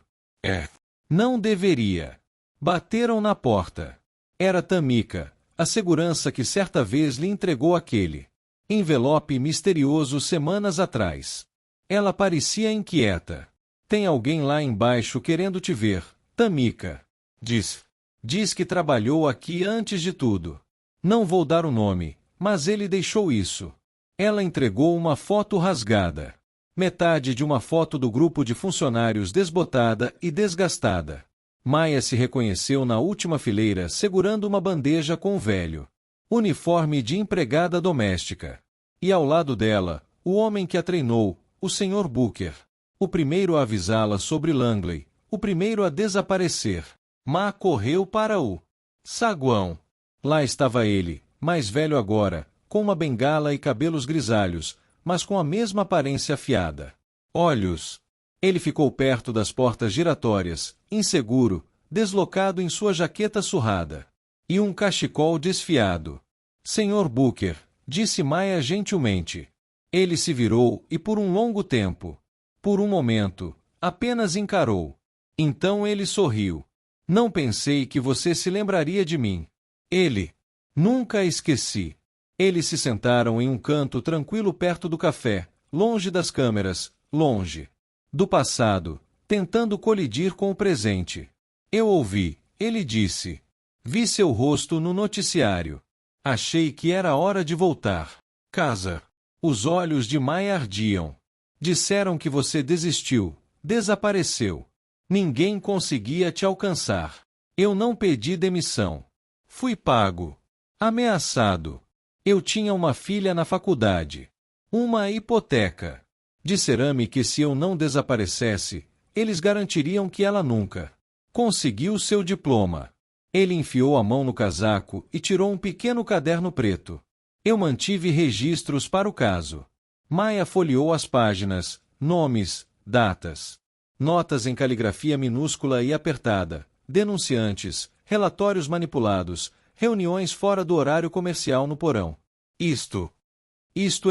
Não deveria. Bateram na porta. Era Tamika, a segurança que certa vez lhe entregou aquele envelope misterioso semanas atrás. Ela parecia inquieta. Tem alguém lá embaixo querendo te ver, Tamika. Diz que trabalhou aqui antes de tudo. Não vou dar o nome, mas ele deixou isso. Ela entregou uma foto rasgada. Metade de uma foto do grupo de funcionários desbotada e desgastada. Maya se reconheceu na última fileira segurando uma bandeja com o velho uniforme de empregada doméstica. E ao lado dela, o homem que a treinou, o Sr. Booker. O primeiro a avisá-la sobre Langley, o primeiro a desaparecer. Ma correu para o saguão. Lá estava ele, mais velho agora, com uma bengala e cabelos grisalhos, mas com a mesma aparência afiada. Olhos. Ele ficou perto das portas giratórias, inseguro, deslocado em sua jaqueta surrada. E um cachecol desfiado. Sr. Booker, disse Maya gentilmente. Ele se virou e por um longo tempo, por um momento, apenas encarou. Então ele sorriu. Não pensei que você se lembraria de mim. Ele. Nunca a esqueci. Eles se sentaram em um canto tranquilo perto do café, longe das câmeras, longe do passado, tentando colidir com o presente. Eu ouvi, ele disse. Vi seu rosto no noticiário. Achei que era hora de voltar. Casa. Os olhos de Maya ardiam. Disseram que você desistiu, desapareceu. Ninguém conseguia te alcançar. Eu não pedi demissão. Fui pago. Ameaçado. Eu tinha uma filha na faculdade. Uma hipoteca. Disseram-me que se eu não desaparecesse, eles garantiriam que ela nunca conseguiu seu diploma. Ele enfiou a mão no casaco e tirou um pequeno caderno preto. Eu mantive registros para o caso. Maya folheou as páginas, nomes, datas. Notas em caligrafia minúscula e apertada, denunciantes, relatórios manipulados, reuniões fora do horário comercial no porão. Isto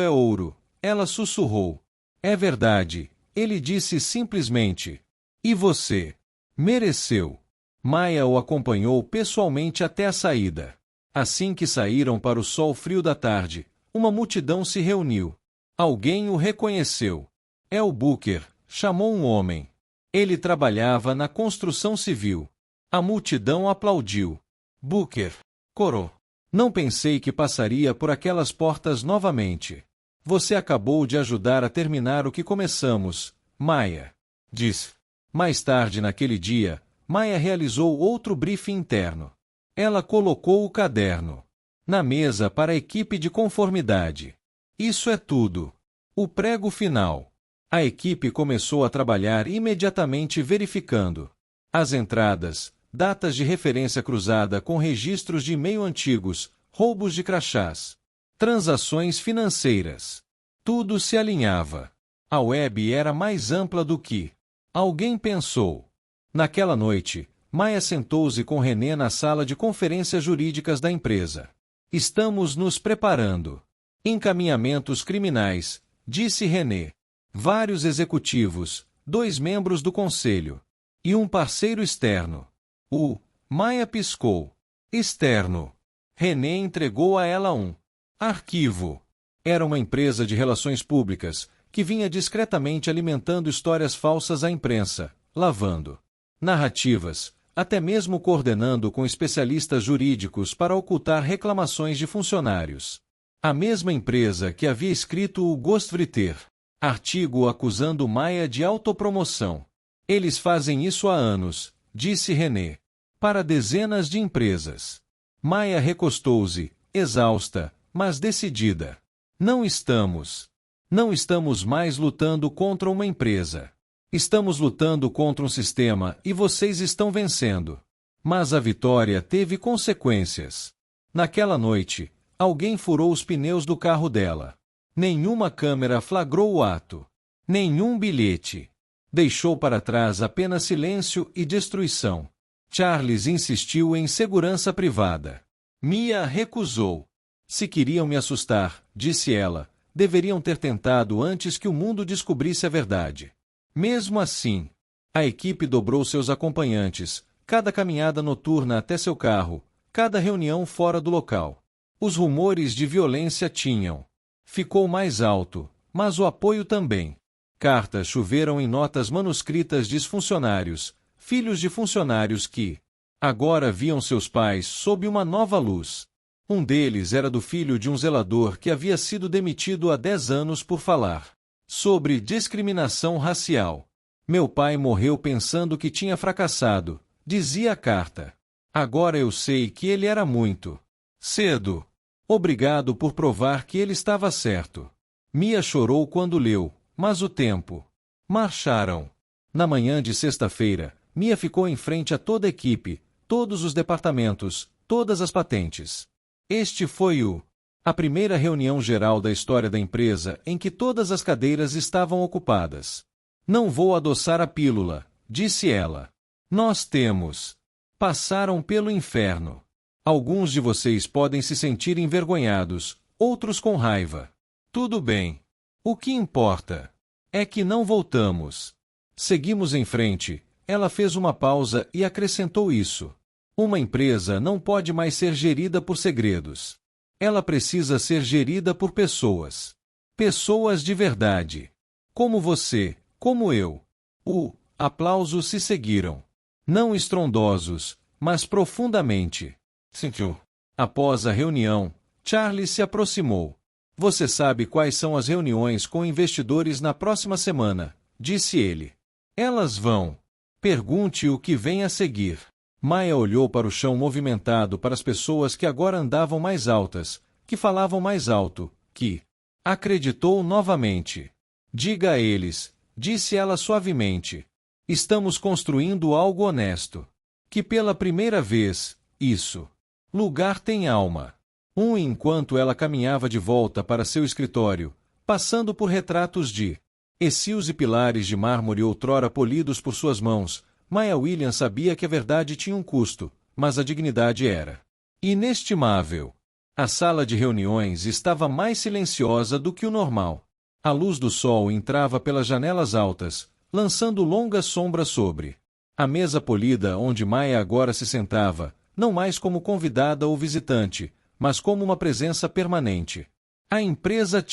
é ouro, ela sussurrou. É verdade, ele disse simplesmente. E você? Mereceu. Maya o acompanhou pessoalmente até a saída. Assim que saíram para o sol frio da tarde, uma multidão se reuniu. Alguém o reconheceu. É o Booker, chamou um homem. Ele trabalhava na construção civil. A multidão aplaudiu. Booker. Corou. Não pensei que passaria por aquelas portas novamente. Você acabou de ajudar a terminar o que começamos, Maya. Disse. Mais tarde naquele dia, Maya realizou outro briefing interno. Ela colocou o caderno na mesa para a equipe de conformidade. Isso é tudo. O prego final. A equipe começou a trabalhar imediatamente verificando as entradas, datas de referência cruzada com registros de e-mail antigos, roubos de crachás, transações financeiras. Tudo se alinhava. A web era mais ampla do que alguém pensou. Naquela noite, Maya sentou-se com René na sala de conferências jurídicas da empresa. Estamos nos preparando. Encaminhamentos criminais, disse René. Vários executivos, 2 membros do conselho e um parceiro externo. Maya piscou. Externo. René entregou a ela um arquivo. Era uma empresa de relações públicas que vinha discretamente alimentando histórias falsas à imprensa, lavando narrativas, até mesmo coordenando com especialistas jurídicos para ocultar reclamações de funcionários. A mesma empresa que havia escrito o Ghostwriter, artigo acusando Maya de autopromoção. Eles fazem isso há anos, disse René. Para dezenas de empresas. Maya recostou-se, exausta, mas decidida. Não estamos mais lutando contra uma empresa. Estamos lutando contra um sistema e vocês estão vencendo. Mas a vitória teve consequências. Naquela noite, alguém furou os pneus do carro dela. Nenhuma câmera flagrou o ato. Nenhum bilhete. Deixou para trás apenas silêncio e destruição. Charles insistiu em segurança privada. Mia recusou. Se queriam me assustar, disse ela, deveriam ter tentado antes que o mundo descobrisse a verdade. Mesmo assim, a equipe dobrou seus acompanhantes, cada caminhada noturna até seu carro, cada reunião fora do local. Os rumores de violência tinham ficou mais alto, mas o apoio também. Cartas choveram em notas manuscritas de funcionários, filhos de funcionários que agora viam seus pais sob uma nova luz. Um deles era do filho de um zelador que havia sido demitido há 10 anos por falar sobre discriminação racial. Meu pai morreu pensando que tinha fracassado, dizia a carta. Agora eu sei que ele era muito cedo. Obrigado por provar que ele estava certo. Mia chorou quando leu, mas o tempo marcharam. Na manhã de sexta-feira, Mia ficou em frente a toda a equipe, todos os departamentos, todas as patentes. Este foi a primeira reunião geral da história da empresa em que todas as cadeiras estavam ocupadas. Não vou adoçar a pílula, disse ela. Nós temos. Passaram pelo inferno. Alguns de vocês podem se sentir envergonhados, outros com raiva. Tudo bem. O que importa é que não voltamos. Seguimos em frente, Ela fez uma pausa e acrescentou isso. Uma empresa não pode mais ser gerida por segredos. Ela precisa ser gerida por pessoas. Pessoas de verdade. Como você, como eu. Aplausos se seguiram. Não estrondosos, mas profundamente. Sentiu. Após a reunião, Charles se aproximou. Você sabe quais são as reuniões com investidores na próxima semana, disse ele. Elas vão. Pergunte o que vem a seguir. Maya olhou para o chão movimentado para as pessoas que agora andavam mais altas, que falavam mais alto, que acreditou novamente. Diga a eles, disse ela suavemente. Estamos construindo algo honesto. Que pela primeira vez, isso. Lugar tem alma. Enquanto ela caminhava de volta para seu escritório, passando por retratos de ecios e pilares de mármore outrora polidos por suas mãos, Maya Williams sabia que a verdade tinha um custo, mas a dignidade era inestimável. A sala de reuniões estava mais silenciosa do que o normal. A luz do sol entrava pelas janelas altas, lançando longas sombras sobre a mesa polida onde Maya agora se sentava, não mais como convidada ou visitante, mas como uma presença permanente. A empresa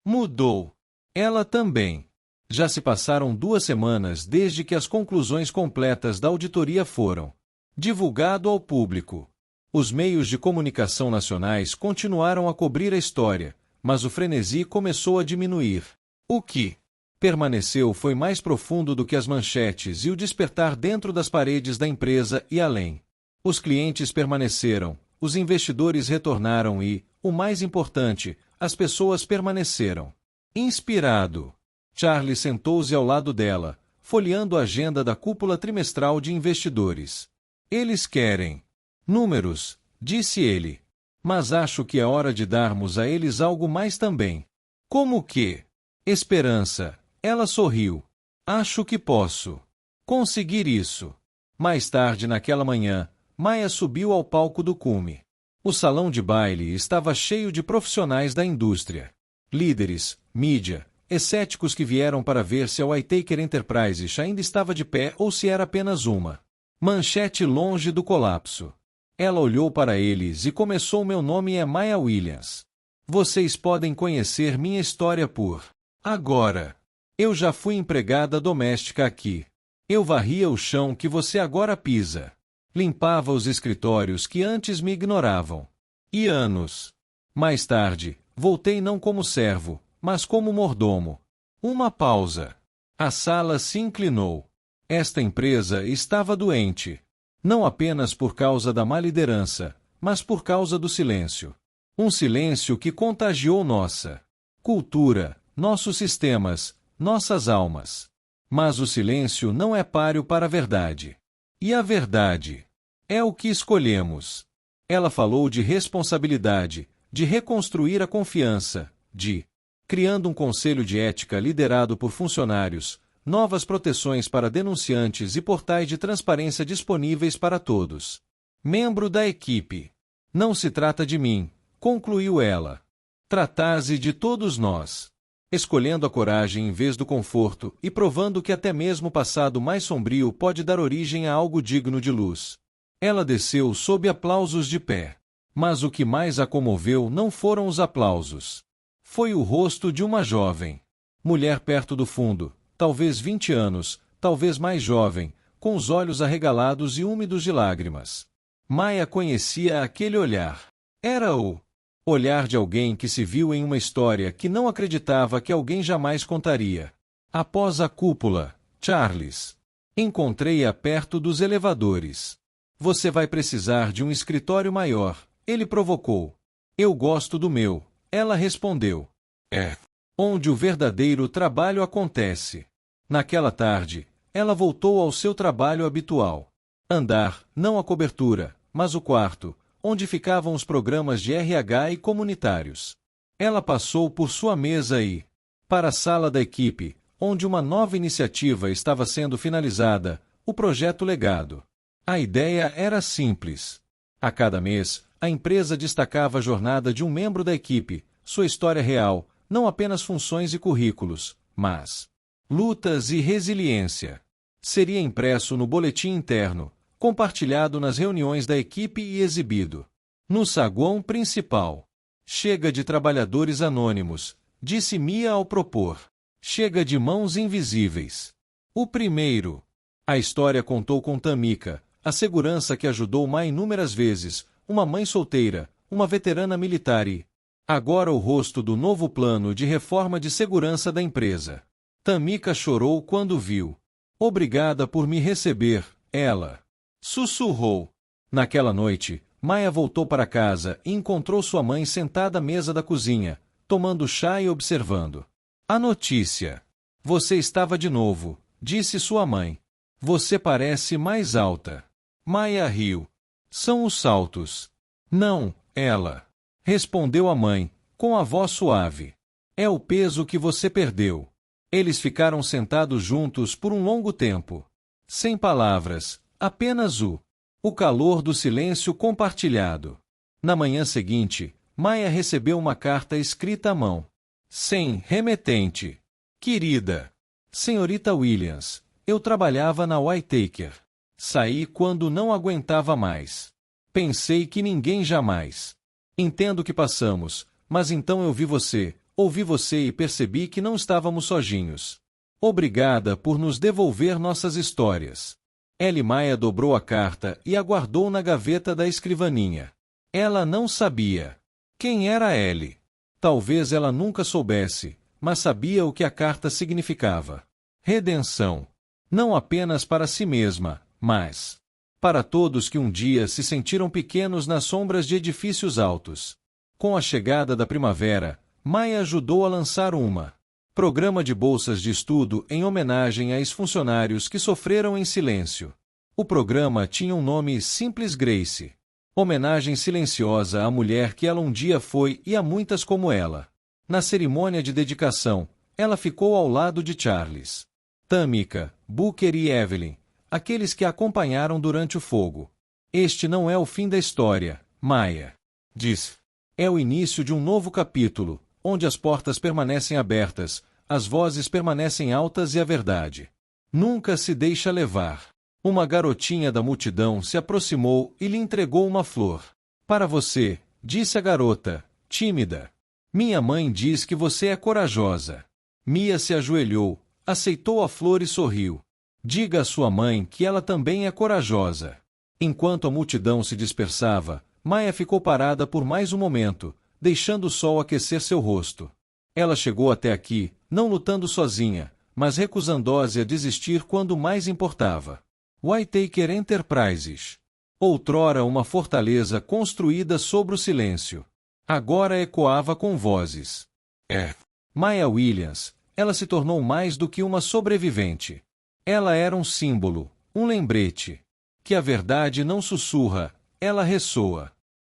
mudou. Ela também. Já se passaram 2 semanas desde que as conclusões completas da auditoria foram divulgado ao público. Os meios de comunicação nacionais continuaram a cobrir a história, mas o frenesi começou a diminuir. O que permaneceu foi mais profundo do que as manchetes e o despertar dentro das paredes da empresa e além. Os clientes permaneceram, os investidores retornaram e, o mais importante, as pessoas permaneceram. Inspirado. Charlie sentou-se ao lado dela, folheando a agenda da cúpula trimestral de investidores. Eles querem números, disse ele. Mas acho que é hora de darmos a eles algo mais também. Como que? Esperança. Ela sorriu. Acho que posso conseguir isso. Mais tarde naquela manhã, Maya subiu ao palco do cume. O salão de baile estava cheio de profissionais da indústria. Líderes, mídia, excéticos que vieram para ver se a Whittaker Enterprises ainda estava de pé ou se era apenas uma manchete longe do colapso. Ela olhou para eles e começou. Meu nome é Maya Williams. Vocês podem conhecer minha história por agora. Eu já fui empregada doméstica aqui. Eu varria o chão que você agora pisa. Limpava os escritórios que antes me ignoravam. E anos mais tarde, voltei não como servo, mas como mordomo. Uma pausa. A sala se inclinou. Esta empresa estava doente. Não apenas por causa da má liderança, mas por causa do silêncio. Um silêncio que contagiou nossa cultura, nossos sistemas, nossas almas. Mas o silêncio não é páreo para a verdade. E a verdade é o que escolhemos. Ela falou de responsabilidade, de reconstruir a confiança, de criando um conselho de ética liderado por funcionários, novas proteções para denunciantes e portais de transparência disponíveis para todos. Membro da equipe. Não se trata de mim, concluiu ela. Trata-se de todos nós. Escolhendo a coragem em vez do conforto e provando que até mesmo o passado mais sombrio pode dar origem a algo digno de luz. Ela desceu sob aplausos de pé. Mas o que mais a comoveu não foram os aplausos. Foi o rosto de uma jovem mulher perto do fundo, talvez 20 anos, talvez mais jovem, com os olhos arregalados e úmidos de lágrimas. Maya conhecia aquele olhar. Era o olhar de alguém que se viu em uma história que não acreditava que alguém jamais contaria. Após a cúpula, Charles. Encontrei-a perto dos elevadores. Você vai precisar de um escritório maior, ele provocou. Eu gosto do meu, ela respondeu. É onde o verdadeiro trabalho acontece. Naquela tarde, ela voltou ao seu trabalho habitual. Andar, não a cobertura, mas o quarto, onde ficavam os programas de RH e comunitários. Ela passou por sua mesa e para a sala da equipe, onde uma nova iniciativa estava sendo finalizada, o projeto Legado. A ideia era simples. A cada mês, a empresa destacava a jornada de um membro da equipe, sua história real, não apenas funções e currículos, mas lutas e resiliência. Seria impresso no boletim interno, compartilhado nas reuniões da equipe e exibido no saguão principal. Chega de trabalhadores anônimos, disse Mia ao propor. Chega de mãos invisíveis. O primeiro. A história contou com Tamika, a segurança que ajudou Mai inúmeras vezes, uma mãe solteira, uma veterana militar e, agora o rosto do novo plano de reforma de segurança da empresa. Tamika chorou quando viu. Obrigada por me receber, ela sussurrou. Naquela noite, Maya voltou para casa e encontrou sua mãe sentada à mesa da cozinha, tomando chá e observando. A notícia. Você estava de novo, disse sua mãe. Você parece mais alta. Maya riu. São os saltos. Não, ela respondeu a mãe, com a voz suave. É o peso que você perdeu. Eles ficaram sentados juntos por um longo tempo. Sem palavras, apenas o calor do silêncio compartilhado. Na manhã seguinte, Maya recebeu uma carta escrita à mão. Sem remetente. Querida Senhorita Williams, eu trabalhava na Whittaker. Saí quando não aguentava mais. Pensei que ninguém jamais. Entendo o que passamos, mas então eu vi você, ouvi você e percebi que não estávamos sozinhos. Obrigada por nos devolver nossas histórias. Ellie Maya dobrou a carta e a guardou na gaveta da escrivaninha. Ela não sabia quem era Ellie. Talvez ela nunca soubesse, mas sabia o que a carta significava. Redenção. Não apenas para si mesma, mas para todos que um dia se sentiram pequenos nas sombras de edifícios altos. Com a chegada da primavera, Maya ajudou a lançar programa de bolsas de estudo em homenagem a ex-funcionários que sofreram em silêncio. O programa tinha um nome Simples Grace. Homenagem silenciosa à mulher que ela um dia foi e a muitas como ela. Na cerimônia de dedicação, ela ficou ao lado de Charles, Tamika, Booker e Evelyn, aqueles que a acompanharam durante o fogo. Este não é o fim da história, Maya diz. É o início de um novo capítulo, onde as portas permanecem abertas, as vozes permanecem altas e a verdade nunca se deixa levar. Uma garotinha da multidão se aproximou e lhe entregou uma flor. Para você, disse a garota, tímida. Minha mãe diz que você é corajosa. Mia se ajoelhou, aceitou a flor e sorriu. Diga à sua mãe que ela também é corajosa. Enquanto a multidão se dispersava, Maya ficou parada por mais um momento, deixando o sol aquecer seu rosto. Ela chegou até aqui, não lutando sozinha, mas recusando-se a desistir quando mais importava. Whittaker Enterprises. Outrora uma fortaleza construída sobre o silêncio. Agora ecoava com vozes. Maya Williams, ela se tornou mais do que uma sobrevivente. Ela era um símbolo, um lembrete. Que a verdade não sussurra, ela ressoa.